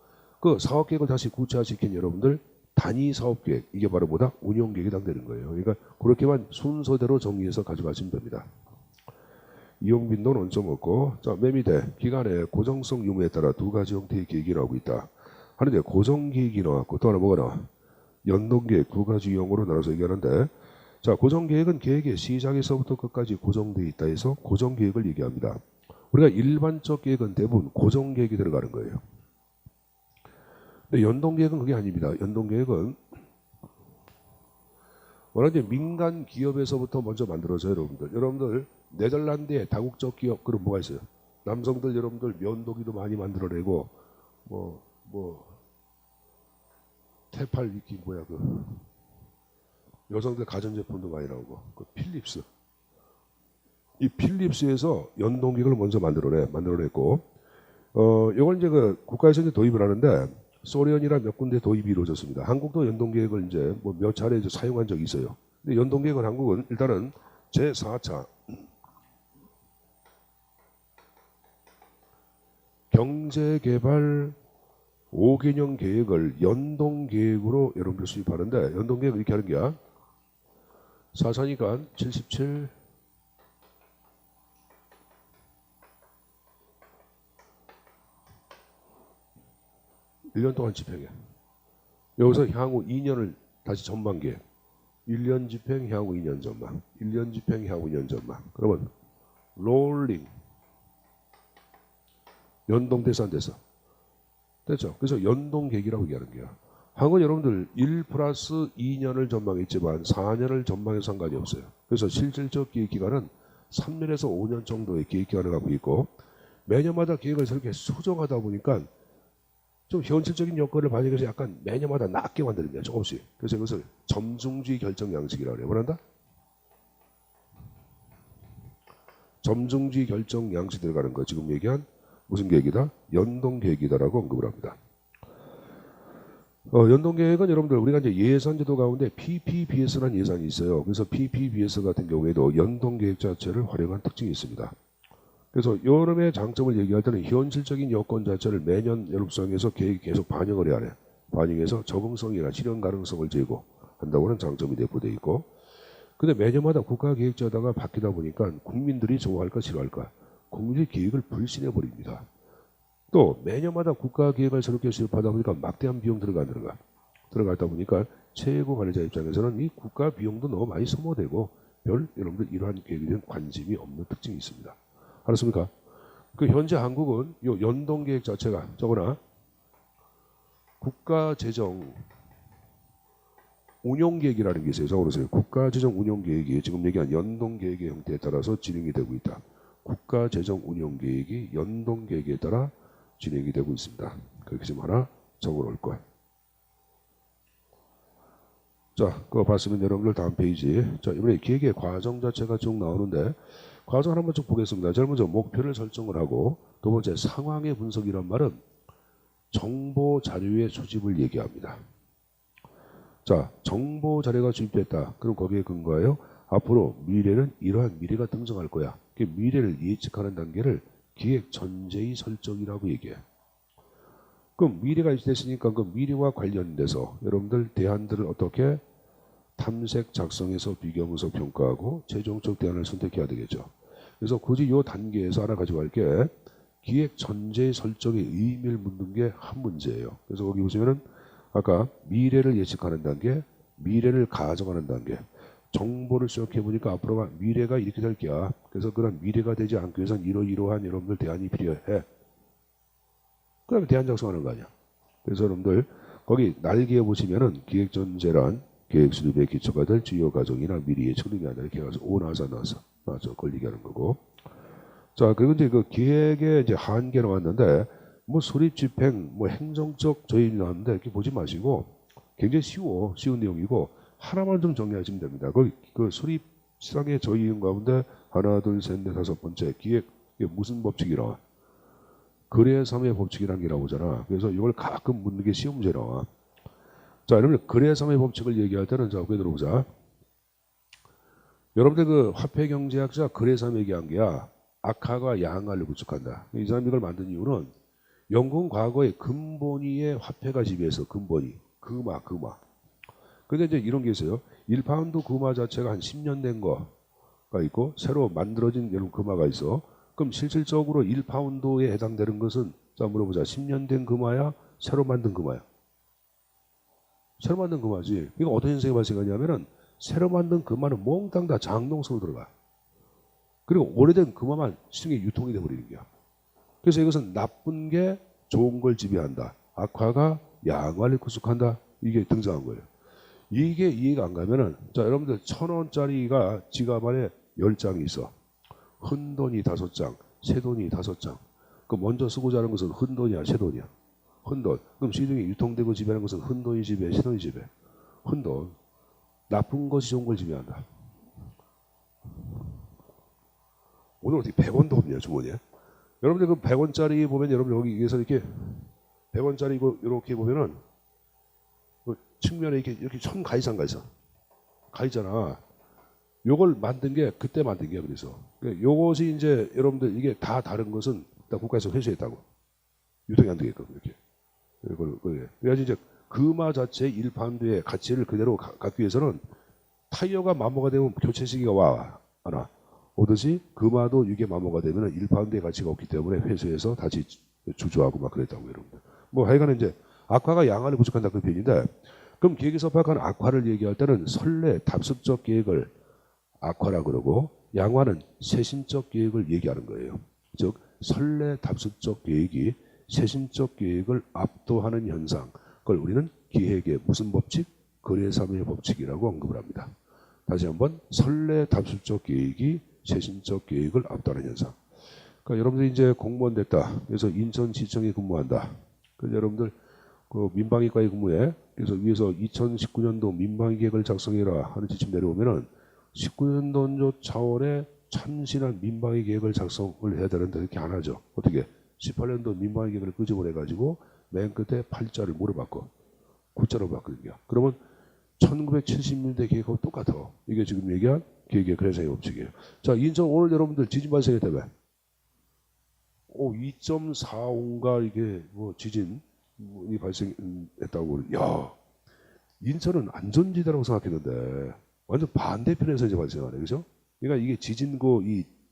A: 그 사업계획을 다시 구체화시킨 여러분들 단위 사업계획, 이게 바로 뭐다? 운영계획에 해당되는 거예요. 그러니까 그렇게만 순서대로 정리해서 가져가시면 됩니다. 이용빈도는 원점 없고, 자, 맨 밑에 기간의 고정성 유무에 따라 두 가지 형태의 계획이 나오고 있다 하는데, 고정계획이 나왔고 또 하나 뭐가 나와? 연동계획 두 가지 유형으로 나눠서 얘기하는데, 자, 고정계획은 계획의 시작에서부터 끝까지 고정되어 있다 해서 고정계획을 얘기합니다. 우리가 일반적 계획은 대부분 고정계획이 들어가는 거예요. 근데 연동계획은 그게 아닙니다. 연동계획은 워낙에 민간 기업에서부터 먼저 만들어져요. 여러분들 네덜란드의 다국적 기업, 그럼 뭐가 있어요? 남성들 여러분들 면도기도 많이 만들어내고 테팔 위키 뭐야, 그 여성들 가전제품도 많이 나오고, 그 필립스, 이 필립스에서 연동기획을 먼저 만들어냈고, 이걸 이제 그 국가에서 이제 도입을 하는데, 소련이랑 몇 군데 도입이 이루어졌습니다. 한국도 연동계획을 이제 뭐 몇 차례 이제 사용한 적이 있어요. 근데 연동계획은 한국은 일단은 제4차 경제개발 5개년 계획을 연동계획으로 여러분들 수립하는데, 연동계획 이렇게 하는 게야. 4차니까 77 1년 동안 집행해. 여기서 향후 2년을 다시 전망계획. 1년 집행, 향후 2년 전망. 1년 집행, 향후 2년 전망. 그러면 롤링. 연동돼서 안 돼서. 됐죠? 그래서 연동계획이라고 얘기하는 거야. 한국은 여러분들 1 플러스 2년을 전망했지만 4년을 전망해서 상관이 없어요. 그래서 실질적 계획기간은 3년에서 5년 정도의 계획기간을 갖고 있고, 매년마다 계획을 이렇게 수정하다 보니까 좀 현실적인 여건을 반영해서 약간 매년마다 낮게 만듭니다. 조금씩. 그래서 이것을 점중주의 결정 양식이라고 그래요. 뭐란다? 점중주의 결정 양식 들어가는 거. 지금 얘기한 무슨 계획이다? 연동계획이다라고 언급을 합니다. 연동계획은 여러분들 우리가 이제 예산제도 가운데 PPBS라는 예산이 있어요. 그래서 PPBS 같은 경우에도 연동계획 자체를 활용한 특징이 있습니다. 그래서 여름의 장점을 얘기할 때는 현실적인 여건 자체를 매년 여름성에서 계획이 계속 반영을 해야 해. 반영해서 적응성이나 실현 가능성을 제고한다고 하는 장점이 내포되어 있고, 근데 매년마다 국가계획자다가 바뀌다 보니까 국민들이 좋아할까 싫어할까? 국민들이 계획을 불신해 버립니다. 또 매년마다 국가계획을 새롭게 수립하다 보니까 막대한 비용 들어가다 보니까 최고 관리자 입장에서는 이 국가 비용도 너무 많이 소모되고 여러분들 이러한 계획에 대한 관심이 없는 특징이 있습니다. 알았습니까? 그 현재 한국은 이 연동계획 자체가 적어나 국가재정 운용계획이라는 게 있어요. 적어보세요. 국가재정 운용계획이 지금 얘기한 연동계획의 형태에 따라서 진행이 되고 있다. 국가재정 운용계획이 연동계획에 따라 진행이 되고 있습니다. 그렇게 좀 하나 적어놓을 거야. 자, 그거 봤으면 여러분들 다음 페이지. 자, 이번에 기획의 과정 자체가 쭉 나오는데 과정 한번 쭉 보겠습니다. 제일 먼저 목표를 설정을 하고, 두 번째 상황의 분석이란 말은 정보 자료의 수집을 얘기합니다. 자, 정보 자료가 수집됐다. 그럼 거기에 근거하여 앞으로 미래는 이러한 미래가 등장할 거야. 그 미래를 예측하는 단계를 기획 전제의 설정이라고 얘기해. 그럼 미래가 됐으니까 그 미래와 관련돼서 여러분들 대안들을 어떻게 탐색, 작성해서 비교하면서 평가하고 최종적 대안을 선택해야 되겠죠. 그래서 굳이 이 단계에서 하나 가지고 갈게, 기획 전제 설정의 의미를 묻는 게 한 문제예요. 그래서 거기 보시면은 아까 미래를 예측하는 단계, 미래를 가정하는 단계, 정보를 수역해 보니까 앞으로 미래가 이렇게 될 거야. 그래서 그런 미래가 되지 않기 위해서는 이러이러한 여러분들 대안이 필요해. 그러면 대안 작성하는 거 아니야. 그래서 여러분들 거기 날개에 보시면은 기획 전제란 계획 수립의 기초가 될 주요 과정이나 미리 예측 능이 아니라 이렇게 해서 오 나서 걸리게 하는 거고. 자, 그리고 이제 그 기획의 이제 한계 나왔는데 뭐 수립 집행 뭐 행정적 조율이 나왔는데 이렇게 보지 마시고 굉장히 쉬운 내용이고 하나만 좀 정리하시면 됩니다. 그 수립상의 조율 가운데 하나, 둘, 셋, 넷, 다섯 번째 기획 이게 무슨 법칙이라? 거래삼의 법칙이라는 게 나오잖아. 그래서 이걸 가끔 묻는 게 시험 문제 나와. 자, 여러분 거래삼의 법칙을 얘기할 때는 자, 여기 들어보자. 여러분들 그 화폐경제학자 거래삼 얘기한 게야. 악화가 양화를 구축한다. 이 사람이 이걸 만든 이유는 영국은 과거에 금본위의 화폐가 지배해서 금본위, 금화. 근데 이제 이런 게 있어요. 1파운드 금화 자체가 한 10년 된 거가 있고 새로 만들어진 여러분 금화가 있어. 그럼 실질적으로 1파운드에 해당되는 것은 자 물어보자. 10년 된 금화야? 새로 만든 금화야? 새로 만든 금화지. 이거 어떤 현상이 발생하냐면은 새로 만든 금화는 몽땅 다 장롱속으로 들어가. 그리고 오래된 금화만 시중에 유통이 돼버리는 거야. 그래서 이것은 나쁜 게 좋은 걸 지배한다. 악화가 양화를 구축한다. 이게 등장한 거예요. 이게 이해가 안 가면은 자 여러분들 1,000원짜리가 지갑 안에 10장이 있어. 흔돈이 5장, 새돈이 5장. 그 먼저 쓰고자 하는 것은 흔돈이야, 새돈이야? 흔돈. 그럼 시중에 유통되고 지배하는 것은 흔돈이 지배, 새돈이 지배. 흔돈. 나쁜 것이 좋은 걸 지배한다. 오늘 어떻게 100원도 없냐 주머니에? 여러분들 그 100원짜리 보면 여러분 여기에서 이렇게 100원짜리 이렇게 보면은 그 측면에 이렇게 천 가이상 가 있잖아. 요걸 만든 게 그때 만든 게 그래서 요것이 이제 여러분들 이게 다 다른 것은 다 국가에서 회수했다고 유통이 안 되게끔 이렇게. 그래가지고 이제 금화 자체 1파운드의 가치를 그대로 갖기 위해서는 타이어가 마모가 되면 교체 시기가 와 안 와. 오듯이 금화도 이게 마모가 되면 1파운드의 가치가 없기 때문에 회수해서 다시 주저하고 막 그랬다고 여러분들. 뭐 하여간 이제 악화가 양화를 구축한다 그 표현인데 그럼 계획에서 파악한 악화를 얘기할 때는 선례 답습적 계획을 악화라 그러고 양화는 세신적 계획을 얘기하는 거예요. 즉 선례 답습적 계획이 세신적 계획을 압도하는 현상. 그걸 우리는 기획의 무슨 법칙? 거래삼의 법칙이라고 언급을 합니다. 다시 한번 선례 답습적 계획이 세신적 계획을 압도하는 현상. 그러니까 여러분들이 이제 공무원 됐다. 그래서 인천시청에 근무한다. 그래서 여러분들 그 민방위과의 근무에 그래서 위에서 2019년도 민방위 계획을 작성해라 하는 지침 내려오면은 19년도 차원의 참신한 민방위 계획을 작성을 해야 되는데 그렇게 안 하죠. 어떻게? 18년도 민방위 계획을 끄집어내가지고 맨 끝에 8자를 뭐로 바꿔? 9자로 바꾸는 거야. 그러면 1970년대 계획하고 똑같아. 이게 지금 얘기한 계획의 그래서의 법칙이에요. 자, 인천 오늘 여러분들 지진 발생했다며? 2.45인가 이게 뭐 지진이 발생했다고. 야, 인천은 안전지대라고 생각했는데 완전 반대편에서 이제 발생하네, 그죠? 그러니까 이게 지진고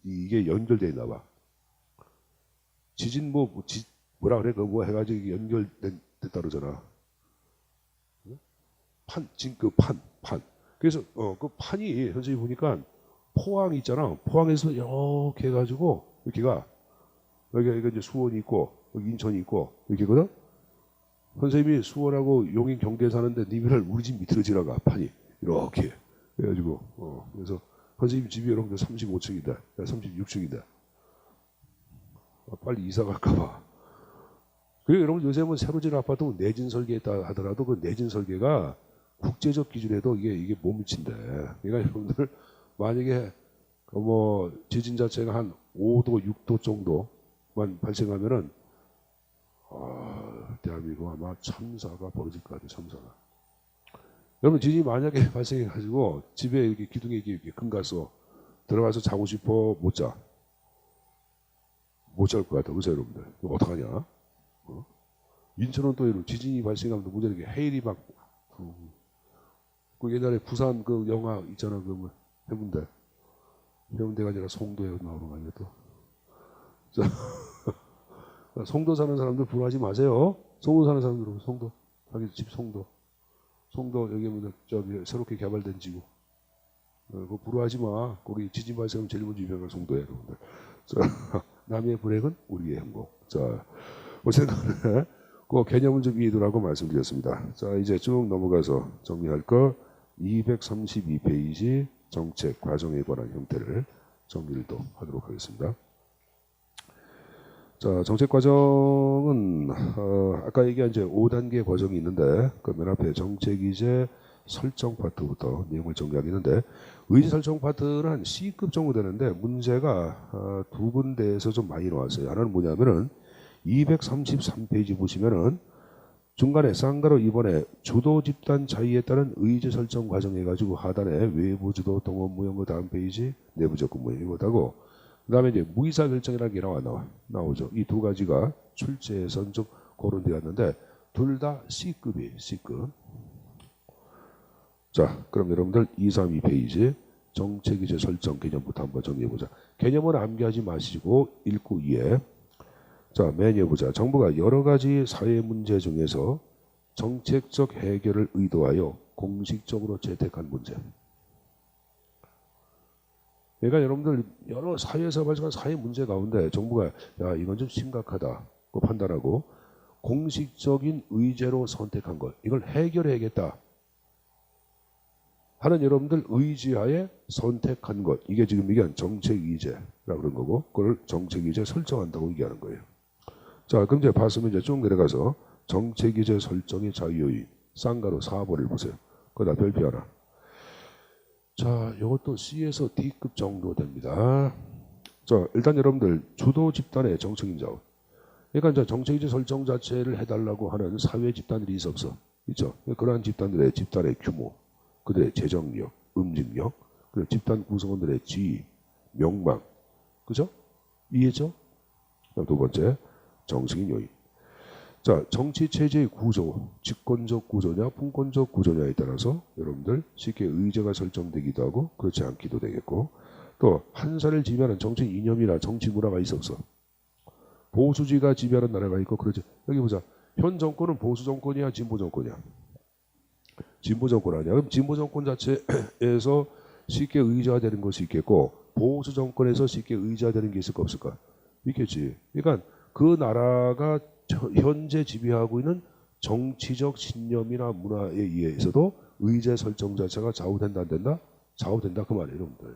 A: 이게 연결돼 있나 봐. 지진 뭐라 그래? 그거 뭐 해가지고 이게 연결됐다 그러잖아. 판. 그래서 그 판이 선생님이 보니까 포항 있잖아. 포항에서 이렇게 해가지고 이렇게가 여기가 이제 수원이 있고 여기 인천이 있고 이렇게거든. 선생님이 수원하고 용인 경주에 사는데 니들 우리 집 밑으로 지나가 판이 이렇게 해가지고 그래서 선생님 집이 여러분들 35층인데 36층인데 빨리 이사 갈까봐. 그리고 여러분 요새 뭐 새로 지은 아파트 내진 설계했다 하더라도 그 내진 설계가 국제적 기준에도 이게 못 미친대. 그러니까 여러분들 만약에 뭐 지진 자체가 한 5도, 6도 정도만 발생하면은 대한민국 아마 참사가 벌어질 것 같아요. 참사가. 여러분 지진이 만약에 발생해가지고 집에 이렇게 기둥에 이렇게 금가서 들어가서 자고 싶어 못 자. 못 잘 것 같아. 그래서 여러분들 이거 어떡하냐? 인천은 또 이런 지진이 발생하면 문제는 게 해일이 막 그 옛날에 부산 그 영화 있잖아. 그 뭐 해운대가 아니라 송도에 나오는 거 아니야 또. 자, 송도 사는 사람들 불화하지 마세요. 송도 사는 사람들 송도 자기 집 송도 여기 뭐 저기 새롭게 개발된 지구. 그거 불화하지 마. 거기 지진 발생하면 제일 먼저 유명한 송도에 여러분들. 자, 남의 불행은 우리의 행복. 자, 어쨌든 그 개념은 좀 이해도라고 말씀드렸습니다. 자, 이제 쭉 넘어가서 정리할 거 232페이지 정책 과정에 관한 형태를 정리를 또 하도록 하겠습니다. 자, 정책 과정은 아까 얘기한 이제 5단계 과정이 있는데 그 맨 앞에 정책 이제 설정 파트부터 내용을 정리하겠는데 의지 설정 파트는 한 C급 정도 되는데 문제가 두 군데에서 좀 많이 나왔어요. 하나는 뭐냐면은 233페이지 보시면은 중간에 쌍가로 이번에 주도 집단 차이에 따른 의지 설정 과정 해가지고 하단에 외부 주도 동원 무형 그 다음 페이지 내부적 근무 이거하고 그 다음에 이제 무이사 결정이라는 게 나오죠. 이 두 가지가 출제에선 좀 거론되었는데 둘 다 C급이에요. C급. 자, 그럼 여러분들 232페이지 정책이제 설정 개념부터 한번 정리해보자. 개념은 암기하지 마시고 읽고 이해. 자, 메뉴 보자. 정부가 여러 가지 사회 문제 중에서 정책적 해결을 의도하여 공식적으로 채택한 문제. 그러니까 여러분들 여러 사회에서 발생한 사회 문제 가운데 정부가 야 이건 좀 심각하다고 판단하고 공식적인 의제로 선택한 것. 이걸 해결해야겠다 하는 여러분들 의지하에 선택한 것. 이게 지금 얘기한 정책 의제라고 그런 거고 그걸 정책 의제 설정한다고 얘기하는 거예요. 자, 그럼 이제 봤으면 이제 쭉 내려가서 정책이제 설정의 자유요인 쌍가로 4번을 보세요. 거기다 별표 하나. 자, 이것도 C에서 D급 정도 됩니다. 자, 일단 여러분들 주도 집단의 정책인자. 그러니까 이제 정책이제 설정 자체를 해달라고 하는 사회 집단들이 있어. 있죠. 그러한 집단의 규모, 그들의 재정력, 움직력, 그리고 집단 구성원들의 지위, 명망, 그죠? 이해죠? 두 번째. 정책인 요인. 자, 정치 체제의 구조, 집권적 구조냐, 분권적 구조냐에 따라서 여러분들 쉽게 의제가 설정되기도 하고 그렇지 않기도 되겠고 또 한 사를 지배하는 정치 이념이나 정치 문화가 있어. 보수주의가 지배하는 나라가 있고 그렇지. 여기 보자. 현 정권은 보수 정권이야, 진보 정권이야? 진보 정권 아니야? 그럼 진보 정권 자체에서 쉽게 의제화되는 것이 있겠고 보수 정권에서 쉽게 의제화되는 게 있을까 없을까? 있겠지. 그러니까 그 나라가 현재 지배하고 있는 정치적 신념이나 문화에 의해서도 의제 설정 자체가 좌우된다 안 된다? 좌우된다 그 말이에요, 여러분들.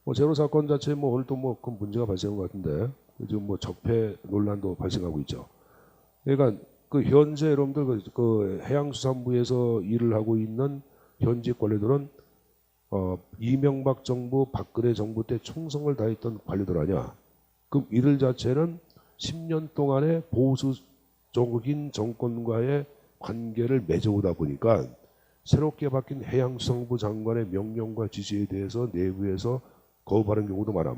A: 뭐 제로 사건 자체 오늘 또 큰 문제가 발생한 것 같은데 지금 적폐 논란도 발생하고 있죠. 그러니까 그 현재 여러분들 그 해양수산부에서 일을 하고 있는 현직 관료들은 이명박 정부, 박근혜 정부 때 충성을 다했던 관료들 아니야. 그럼 이들 자체는 10년 동안의 보수적인 정권과의 관계를 맺어오다 보니까 새롭게 바뀐 해양수산부 장관의 명령과 지시에 대해서 내부에서 거부하는 경우도 많아.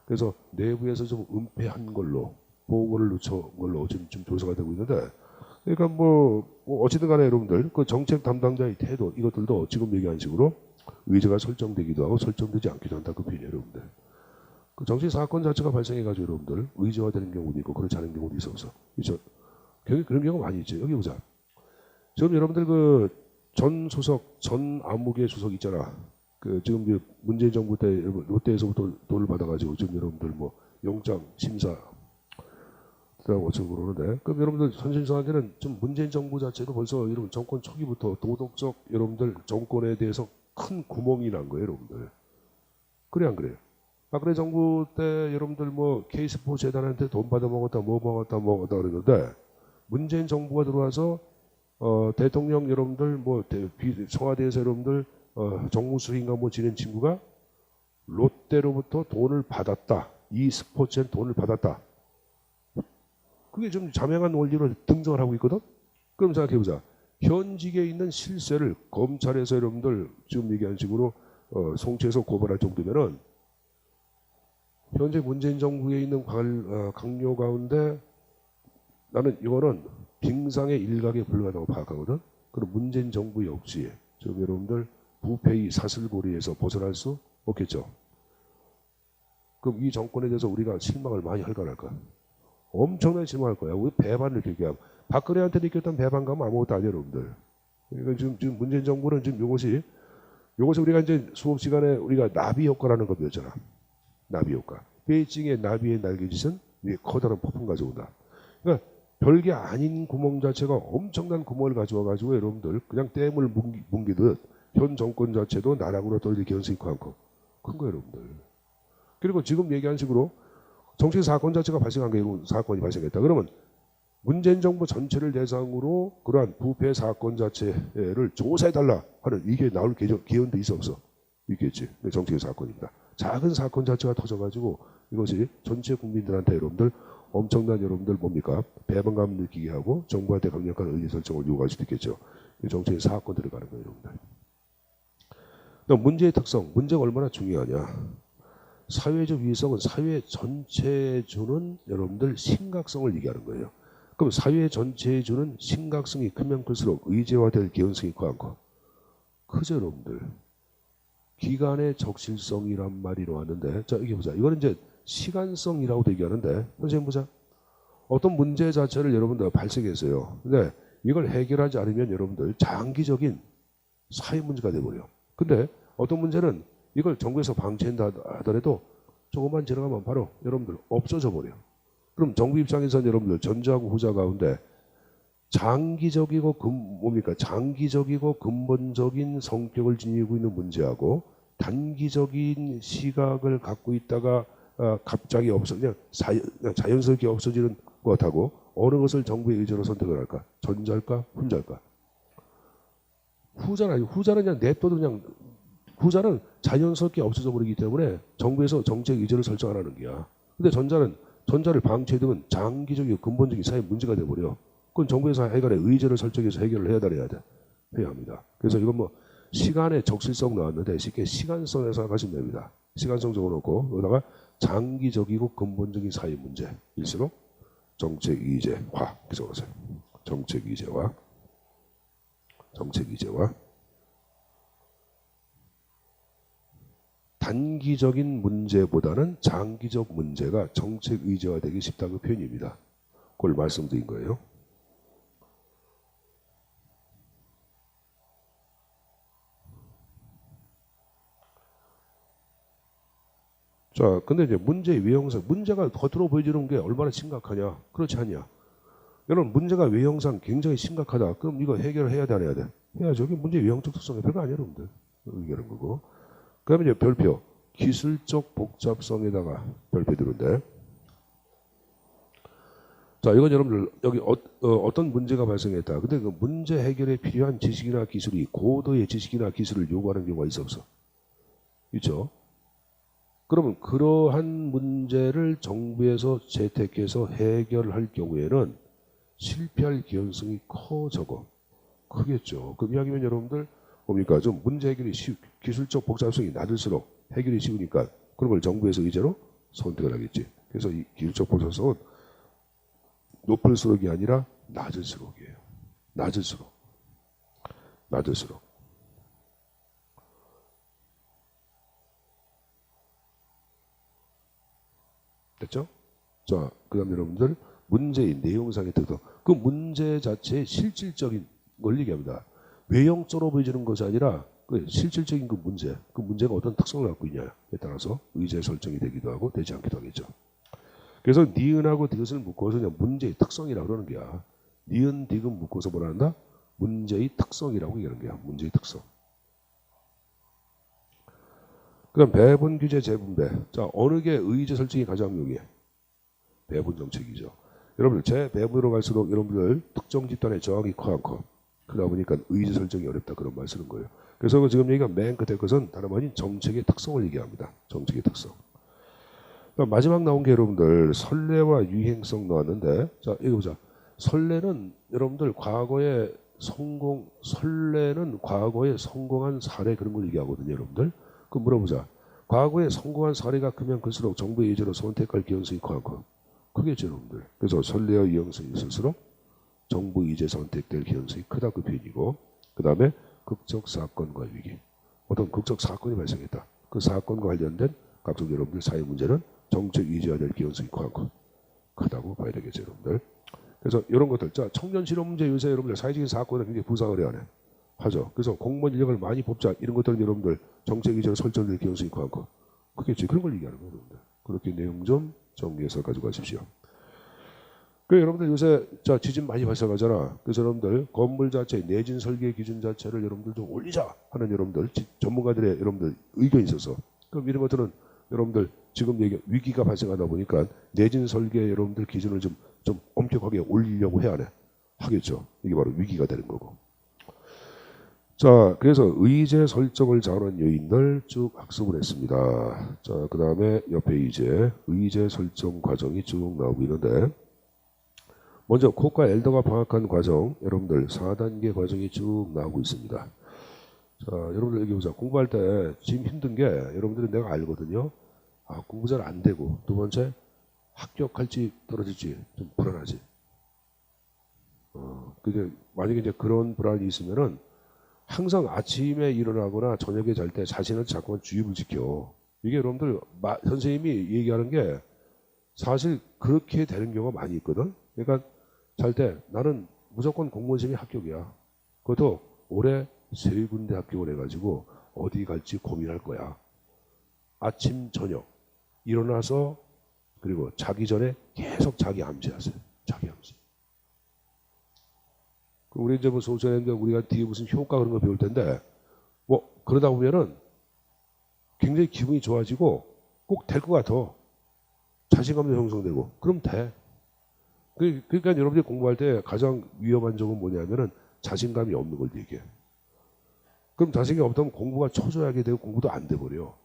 A: 그래서 내부에서 좀 은폐한 걸로 보고를 늦춘 걸로 지금 조사가 되고 있는데, 그러니까 뭐 어찌든 간에 여러분들 그 정책 담당자의 태도 이것들도 지금 얘기한 식으로 의제가 설정되기도 하고 설정되지 않기도 한다 그 표현이에요, 여러분들. 그 정치 사건 자체가 발생해가지고 여러분들 의제화되는 경우도 있고 그렇지 않은 경우도 있어서 그렇죠. 그런 경우 많이 있죠. 여기 보자. 지금 여러분들 그 전 수석, 전 안무계 수석 있잖아. 그 지금 문재인 정부 때 롯데에서부터 돈을 받아가지고 지금 여러분들 뭐 영장 심사 어쩌고 그러는데, 그럼 여러분들 선생님한테는 좀 문재인 정부 자체도 벌써 여러분 정권 초기부터 도덕적 여러분들 정권에 대해서 큰 구멍이 난 거예요, 여러분들. 그래 안 그래요? 박근혜 정부 때 여러분들 뭐 K스포 재단한테 돈 받아 먹었다 뭐 먹었다 그러는데, 문재인 정부가 들어와서 대통령 여러분들 뭐 청와대에서 여러분들 정무수석인가 뭐 지낸 친구가 롯데로부터 돈을 받았다. 이 스포츠엔 돈을 받았다. 그게 좀 자명한 원리로 등장을 하고 있거든. 그럼 생각해보자. 현직에 있는 실세를 검찰에서 여러분들 지금 얘기한 식으로 송치해서 고발할 정도면은 현재 문재인 정부에 있는 강요 가운데 나는 이거는 빙상의 일각에 불과하다고 파악하거든. 그럼 문재인 정부 역시 지금 여러분들 부패의 사슬고리에서 벗어날 수 없겠죠. 그럼 이 정권에 대해서 우리가 실망을 많이 할까 말까? 엄청나게 실망할 거야. 우리 배반을 느끼게 박근혜한테 느꼈던 배반감은 아무것도 아니에요, 여러분들. 그러니까 지금 문재인 정부는 지금 이것이 우리가 이제 수업 시간에 우리가 나비 효과라는 거 배웠잖아. 나비 효과. 베이징의 나비의 날개짓은 위에 커다란 폭풍 가져온다. 그러니까 별게 아닌 구멍 자체가 엄청난 구멍을 가져와가지고 여러분들 그냥 댐을 뭉기듯 현 정권 자체도 나락으로 떨어질 가능성이 많고 큰 거예요, 여러분들. 그리고 지금 얘기한 식으로 정치 사건 자체가 발생한 게 사건이 발생했다. 그러면 문재인 정부 전체를 대상으로 그러한 부패 사건 자체를 조사해달라 하는 이게 나올 기원도 있어 없어? 있겠지. 정치의 사건입니다. 작은 사건 자체가 터져가지고 이것이 전체 국민들한테 여러분들 엄청난 여러분들 뭡니까? 배반감 느끼게 하고 정부한테 강력한 의지 설정을 요구할 수도 있겠죠. 정치의 사건들을 가는 거예요, 여러분들. 문제의 특성, 문제가 얼마나 중요하냐. 사회적 위성은 사회 전체에 주는 여러분들 심각성을 얘기하는 거예요. 그럼 사회 전체에 주는 심각성이 크면 클수록 의제화될 개연성이 커. 크죠, 여러분들. 기간의 적실성이란 말이 나왔는데, 자, 여기 보자. 이거는 이제 시간성이라고도 얘기하는데, 선생님 보자. 어떤 문제 자체를 여러분들 발생했어요. 근데 이걸 해결하지 않으면 여러분들 장기적인 사회 문제가 돼버려요. 근데 어떤 문제는 이걸 정부에서 방치한다 하더라도 조금만 지나가면 바로 여러분들 없어져 버려요. 그럼 정부 입장에서는 여러분들 전자하고 후자 가운데 장기적이고 장기적이고 근본적인 성격을 지니고 있는 문제하고 단기적인 시각을 갖고 있다가 갑자기 그냥 자연스럽게 없어지는 것하고 어느 것을 정부의 의지로 선택을 할까? 전자일까? 후자일까? 후자는 아니고 후자는 그냥 냅둬도 그냥 후자는 자연스럽게 없어져 버리기 때문에 정부에서 정책 의지를 설정 안 하는 거야. 근데 전자를 방치해두면 장기적이고 근본적인 사회 문제가 돼버려. 그건 정부에서 해결해 의지를 설정해서 해결을 해야 합니다. 그래서 이건 뭐 시간의 적실성 나왔는데 쉽게 시간성에서 생각하시면 됩니다. 시간성 적어놓고 여기다가 장기적이고 근본적인 사회 문제일수록 정책 의제화 이렇게 적어보세요. 정책 의제화 단기적인 문제보다는 장기적 문제가 정책 의제화되기 쉽다는 표현입니다. 그걸 말씀드린 거예요. 자, 근데 이제 문제의 외형상, 문제가 겉으로 보여지는 게 얼마나 심각하냐? 그렇지 않냐? 여러분, 문제가 외형상 굉장히 심각하다. 그럼 이거 해결을 해야 돼, 안 해야 돼? 해야죠. 이게 문제의 외형적 특성이 별거 아니에요, 여러분들. 얘기하는 거고. 그 다음에 이제 별표. 기술적 복잡성에다가 별표 들은데. 자, 이건 여러분들 여기 어떤 문제가 발생했다. 근데 그 문제 해결에 필요한 지식이나 기술이 고도의 지식이나 기술을 요구하는 경우가 있어 없어? 있죠. 그러면 그러한 문제를 정부에서 채택해서 해결할 경우에는 실패할 개연성이 커 적어? 크겠죠. 그럼 이야기면 여러분들 뭡니까? 좀 문제 해결이 기술적 복잡성이 낮을수록 해결이 쉬우니까 그런 걸 정부에서 의제로 선택을 하겠지. 그래서 이 기술적 복잡성은 높을수록이 아니라 낮을수록이에요. 낮을수록. 낮을수록. 됐죠? 자, 그 다음 여러분들 문제의 내용상의 특성. 그 문제 자체의 실질적인 걸 얘기합니다. 외형적으로 보여지는 것이 아니라 그 실질적인 그 문제가 어떤 특성을 갖고 있냐에 따라서 의제 설정이 되기도 하고 되지 않기도 하겠죠. 그래서 니은하고 디귿을 묶어서 그냥 문제의 특성이라고 그러는 거야. 니은, 디귿 묶어서 뭐라 한다? 문제의 특성이라고 얘기하는 거야. 문제의 특성. 그럼 배분, 규제, 재분배. 자, 어느 게 의제 설정이 가장 용이해? 배분 정책이죠. 여러분들 재배분으로 갈수록 여러분들 특정 집단의 저항이 커 안 커? 그러다 보니까 의제 설정이 어렵다 그런 말 쓰는 거예요. 그래서 지금 얘기가 맨 끝에 것은 다름 아닌 정책의 특성을 얘기합니다. 정책의 특성. 마지막 나온 게 여러분들 선례와 유행성 나왔는데, 자 이거 보자. 선례는 여러분들 선례는 과거에 성공한 사례 그런 걸 얘기하거든요, 여러분들. 그럼 물어보자. 과거에 성공한 사례가 크면 클수록 정부의 예제로 선택할 개연성이 커 안 커? 크겠죠, 여러분들. 그래서 선례와 유행성이 있을수록 정부 이제 선택될 개연성이 크다 그 표현이고, 그 다음에 극적 사건과 위기. 어떤 극적 사건이 발생했다. 그 사건과 관련된 각종 여러분들 사회 문제는 정책 위지화될 개연성이 크다고 봐야 되겠죠, 여러분들. 그래서 이런 것들, 자 청년 실업 문제 요새 여러분들 사회적인 사건을 굉장히 부상을 해야 하죠. 그래서 공무원 인력을 많이 뽑자 이런 것들은 여러분들 정책 위지로 설정될 개연성이 크겠죠. 그런 걸 얘기하는 거예요, 여러분들. 그렇게 내용 좀 정리해서 가지고 가십시오. 그 여러분들 요새 자 지진 많이 발생하잖아. 그래서 여러분들 건물 자체 내진 설계 기준 자체를 여러분들 좀 올리자 하는 여러분들 전문가들의 여러분들 의견이 있어서 그럼 이런 것들은 여러분들 지금 얘기 위기가 발생하다 보니까 내진 설계 여러분들 기준을 좀 엄격하게 올리려고 해야 하겠죠. 이게 바로 위기가 되는 거고. 자, 그래서 의제 설정을 잘하는 요인들 쭉 학습을 했습니다. 자, 그 다음에 옆에 의제 설정 과정이 쭉 나오고 있는데, 먼저 콧과 엘더가 방학한 과정, 여러분들 4단계 과정이 쭉 나오고 있습니다. 자, 여러분들 여기 보자. 공부할 때 지금 힘든 게 여러분들은 내가 알거든요. 아, 공부 잘 안 되고, 두 번째 합격할지 떨어질지 좀 불안하지. 그게 만약에 이제 그런 불안이 있으면은 항상 아침에 일어나거나 저녁에 잘 때 자신을 자꾸만 주입을 지켜. 이게 여러분들 선생님이 얘기하는 게 사실 그렇게 되는 경우가 많이 있거든. 그러니까 잘 때 나는 무조건 공무원 시험이 합격이야. 그것도 올해 3군데 합격을 해가지고 어디 갈지 고민할 거야. 아침 저녁 일어나서 그리고 자기 전에 계속 자기 암시하세요. 자기 암시. 우리 이제 뭐 소설인데 우리가 뒤에 무슨 효과 그런 거 배울 텐데 뭐 그러다 보면은 굉장히 기분이 좋아지고 꼭 될 것 같아. 자신감도 형성되고 그럼 돼. 그러니까 여러분들이 공부할 때 가장 위험한 점은 뭐냐면은 자신감이 없는 걸 얘기해. 그럼 자신감이 없다면 공부가 초조하게 되고 공부도 안 돼 버려.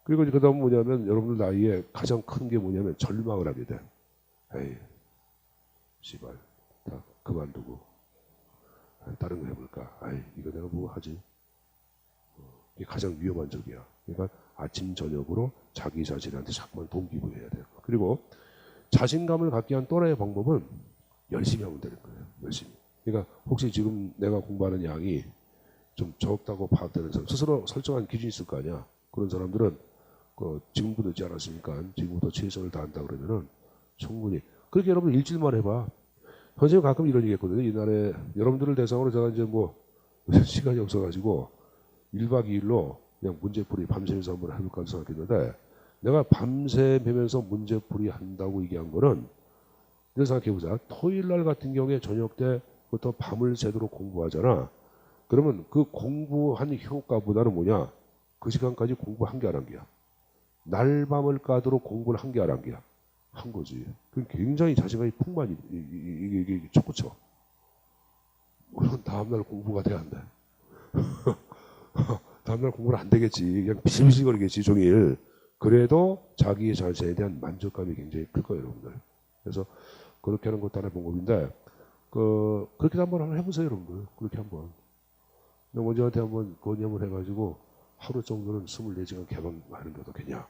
A: 그리고 그 다음 뭐냐면 여러분들 나이에 가장 큰 게 뭐냐면 절망을 하게 돼. 에이, 씨발, 다 그만두고 다른 거 해볼까? 아이, 이거 내가 뭐 하지? 이게 가장 위험한 적이야. 그러니까 아침 저녁으로 자기 자신한테 자꾸만 동기부여해야 돼요. 그리고 자신감을 갖기 위한 또 하나의 방법은 열심히 하면 되는 거예요. 열심히. 그러니까 혹시 지금 내가 공부하는 양이 좀 적다고 파악되는 사람, 스스로 설정한 기준이 있을 거 아니야. 그런 사람들은 지금부터 늦지 않았으니까 지금부터 최선을 다한다 그러면은 충분히. 그렇게 여러분 일주일만 해봐. 선생님 가끔 이런 얘기 했거든요. 옛날에 여러분들을 대상으로 제가 이제 뭐 시간이 없어가지고 1박 2일로 그냥 문제풀이 밤새면서 한번 해볼까 생각했는데 내가 밤새 매면서 문제풀이 한다고 얘기한 거는 이런 생각해보자. 토요일날 같은 경우에 저녁 때부터 밤을 새도록 공부하잖아. 그러면 그 공부한 효과보다는 뭐냐? 그 시간까지 공부 한 게 안 한 게야. 날밤을 까도록 공부를 한 게 안 한 게야. 한 거지. 굉장히 자신감이 풍만이 이게 솟구쳐. 물론 다음날 공부가 돼야 한다. 다음날 공부는 안 되겠지. 그냥 비실비실거리겠지 종일. 그래도 자기의 자신에 대한 만족감이 굉장히 클 거예요, 여러분들. 그래서 그렇게 하는 것도 하나의 방법인데 그렇게 한번 해보세요, 여러분들. 그렇게 한번. 먼저한테 한번 건의함을 해가지고 하루 정도는 24시간 개방하는 게 어떻겠냐.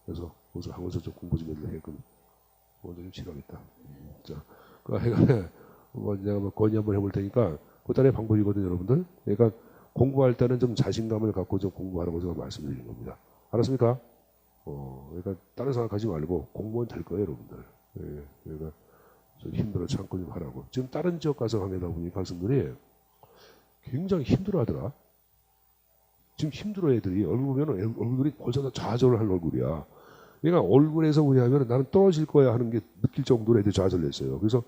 A: 그래서 무슨 학원에서 좀 공부 좀 해주게끔 먼저 좀 치료하겠다. 자, 그 해간에 내가 건의 한번 해볼 테니까 그따의 방법이거든요, 여러분들. 그러니까 공부할 때는 좀 자신감을 갖고 좀 공부하라고 제가 말씀드리는 겁니다. 알았습니까? 그러니까 다른 생각하지 말고 공무원 될 거예요, 여러분들. 예, 그러니까 좀 힘들어 참고 좀 하라고. 지금 다른 지역 가서 강의다 보니까 학생들이 굉장히 힘들어하더라. 지금 힘들어 애들이 얼굴 보면 얼굴이 벌써 다 좌절을 할 얼굴이야. 그러니까 얼굴에서 뭐냐면 나는 떨어질 거야 하는 게 느낄 정도로 애들이 좌절했어요. 그래서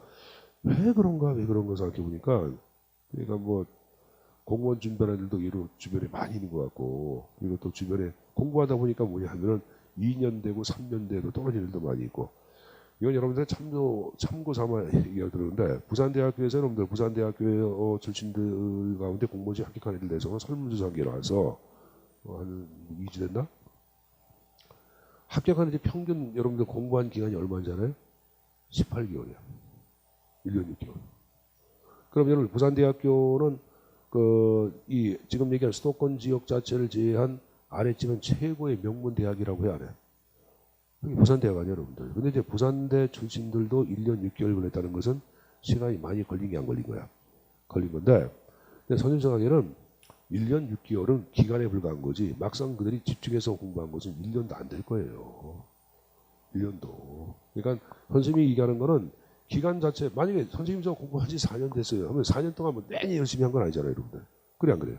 A: 왜 그런가 생각해 보니까 그러니까 뭐 공무원 준비하는 애들도 이로 주변에 많이 있는 것 같고 그리고 또 주변에 공부하다 보니까 뭐냐면은 2년 되고 3년 돼도 떨어지는 애들도 많이 있고 이건 여러분들 참고 삼아 얘기가 들었는데 부산대학교에서 여러분들 부산대학교 출신들 가운데 공무원시 합격한 애들 내서 설문조사하기로 나와서 한 2주 됐나? 합격한 애들 평균 여러분들 공부한 기간이 얼마잖아요? 18개월이야. 1년 6개월. 그럼 여러분 부산대학교는 이 지금 얘기한 수도권 지역 자체를 제외한 아래쪽은 최고의 명문 대학이라고 해야 하네. 여기 부산대학 아니에요, 여러분들. 근데 이제 부산대 출신들도 1년 6개월 걸렸다는 것은 시간이 많이 걸린 게 안 걸린 거야. 걸린 건데, 선생님 생각에는 1년 6개월은 기간에 불과한 거지, 막상 그들이 집중해서 공부한 것은 1년도 안 될 거예요. 1년도. 그러니까 선생님이 얘기하는 거는 기간 자체, 만약에 선생님 저 공부한 지 4년 됐어요. 하면 4년 동안 뭐 내내 열심히 한 건 아니잖아요, 여러분들. 그래, 안 그래요?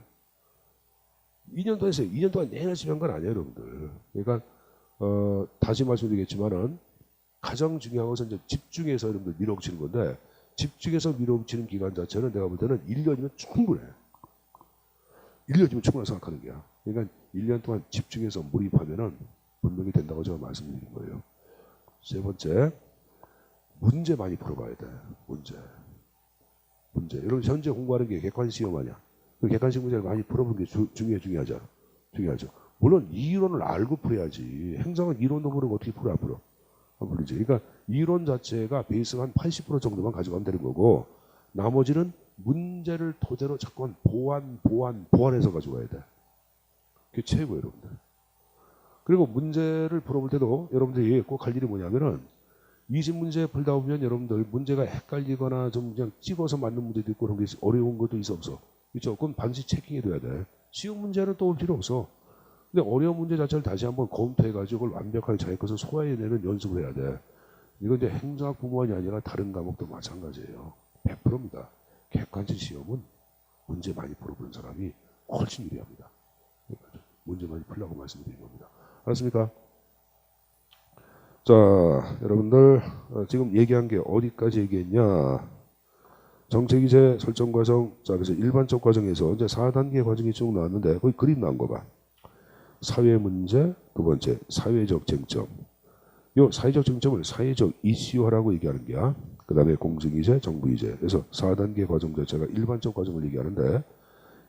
A: 2년도 했어요. 2년 동안 내내 열심히 한 건 아니에요, 여러분들. 그러니까, 다시 말씀드리겠지만은 가장 중요한 것은 이제 집중해서 여러분들 밀어붙이는 건데 집중해서 밀어붙이는 기간 자체는 내가 볼 때는 1년이면 충분해. 1년이면 충분하다고 생각하는 거야. 그러니까 1년 동안 집중해서 몰입하면은 분명히 된다고 제가 말씀드리는 거예요. 세 번째, 문제 많이 풀어봐야 돼. 문제. 여러분 현재 공부하는 게 객관식 시험 아니야. 그 객관식 문제를 많이 풀어보는 게 중요하죠. 물론 이론을 알고 풀어야지. 행정은 이론도 모르고 어떻게 풀어 안 풀어? 안 풀리지. 그러니까 이론 자체가 베이스가 한 80% 정도만 가져가면 되는 거고 나머지는 문제를 토대로 자꾸 보완해서 가져가야 돼. 그게 최고예요, 여러분들. 그리고 문제를 풀어볼 때도 여러분들이 꼭 할 일이 뭐냐면은 20문제 풀다 보면 여러분들 문제가 헷갈리거나 좀 그냥 찍어서 맞는 문제도 있고 그런 게 어려운 것도 있어 없어. 그렇죠? 그럼 반드시 체킹해둬야 돼. 쉬운 문제는 또 올 필요 없어. 근데 어려운 문제 자체를 다시 한번 검토해가지고 그걸 완벽하게 자기 것을 소화해내는 연습을 해야 돼. 이건 이제 행정학뿐만이 아니라 다른 과목도 마찬가지예요. 100%입니다. 객관식 시험은 문제 많이 풀어보는 사람이 훨씬 유리합니다. 문제 많이 풀라고 말씀드린 겁니다. 알았습니까? 자, 여러분들 지금 얘기한 게 어디까지 얘기했냐? 정책이제 설정 과정, 자 그래서 일반적 과정에서 이제 4단계 과정이 쭉 나왔는데 거기 그림 나온 거 봐. 사회 문제, 두 번째 사회적 쟁점. 요 사회적 쟁점을 사회적 이슈화라고 얘기하는 게야. 그 다음에 공정이제, 정부이제. 그래서 4단계 과정 자체가 일반적 과정을 얘기하는데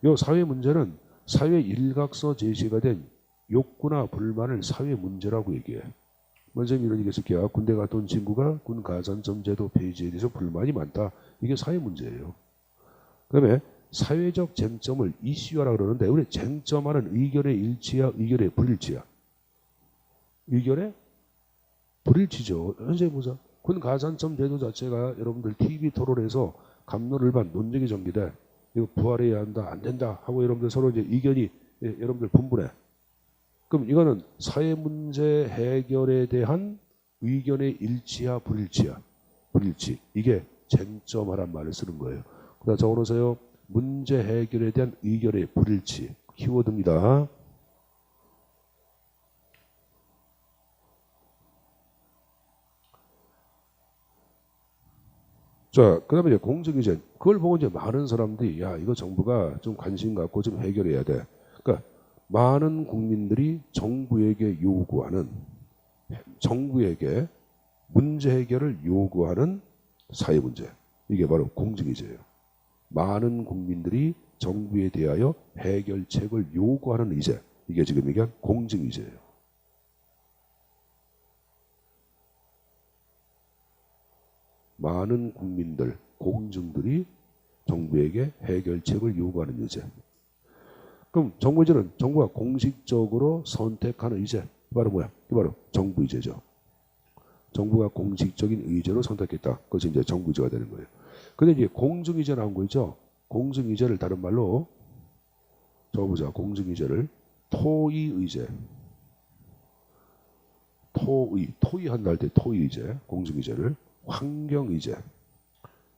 A: 요 사회 문제는 사회 일각서 제시가 된 욕구나 불만을 사회 문제라고 얘기해. 먼저 이런 얘기 했을게요. 군대 갔다 온 친구가 군 가산점 제도 폐지에 대해서 불만이 많다. 이게 사회 문제예요. 그 다음에 사회적 쟁점을 이슈화라고 그러는데 우리 쟁점하는 의견의 일치야, 의견의 불일치야. 의견의 불일치죠. 현재 보자. 군 가산점 제도 자체가 여러분들 TV 토론에서 갑론을반 논쟁이 전개돼. 이거 부활해야 한다, 안 된다 하고 여러분들 서로 이제 의견이 여러분들 분분해. 그럼 이거는 사회 문제 해결에 대한 의견의 일치야, 불일치야? 불일치. 이게 쟁점하란 말을 쓰는 거예요. 그다음 적어놓으세요. 문제 해결에 대한 의견의 불일치. 키워드입니다. 자, 그 다음에 이제 공정위제. 그걸 보고 이제 많은 사람들이, 야, 이거 정부가 좀 관심 갖고 좀 해결해야 돼. 그러니까, 많은 국민들이 정부에게 요구하는, 정부에게 문제 해결을 요구하는 사회 문제. 이게 바로 공정의제예요. 많은 국민들이 정부에 대하여 해결책을 요구하는 의제. 이게 지금 얘기한 공정의제예요. 많은 국민들, 공정들이 정부에게 해결책을 요구하는 의제. 그럼 정부의제는 정부가 공식적으로 선택하는 의제. 바로 뭐야? 바로 정부의제죠. 정부가 공식적인 의제로 선택했다. 그것이 이제 정부의제가 되는 거예요. 근데 이제 공정의제 나온 거 있죠? 공정의제를 다른 말로 적어보자. 공정의제를 토의의제. 토의한다 할 때 토의의제, 공정의제를 환경의제,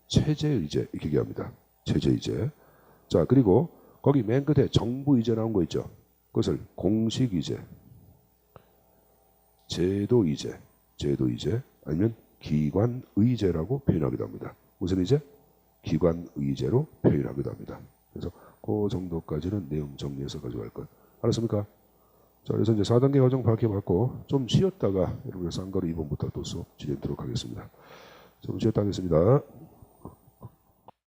A: 체제의제 이렇게 얘기합니다. 체제의제. 자, 그리고 거기 맨 끝에 정부의제 나온 거 있죠? 그것을 공식의제, 제도의제, 아니면 기관의제라고 표현하기도 합니다. 무슨 의제? 기관의제로 표현하기도 합니다. 그래서 그 정도까지는 내용 정리해서 가져갈 것. 알았습니까? 자, 그래서 이제 4단계 과정 밝혀봤고 좀 쉬었다가 여러분의 쌍가루 2번부터 또 수업 진행하도록 하겠습니다. 좀 쉬었다 하겠습니다.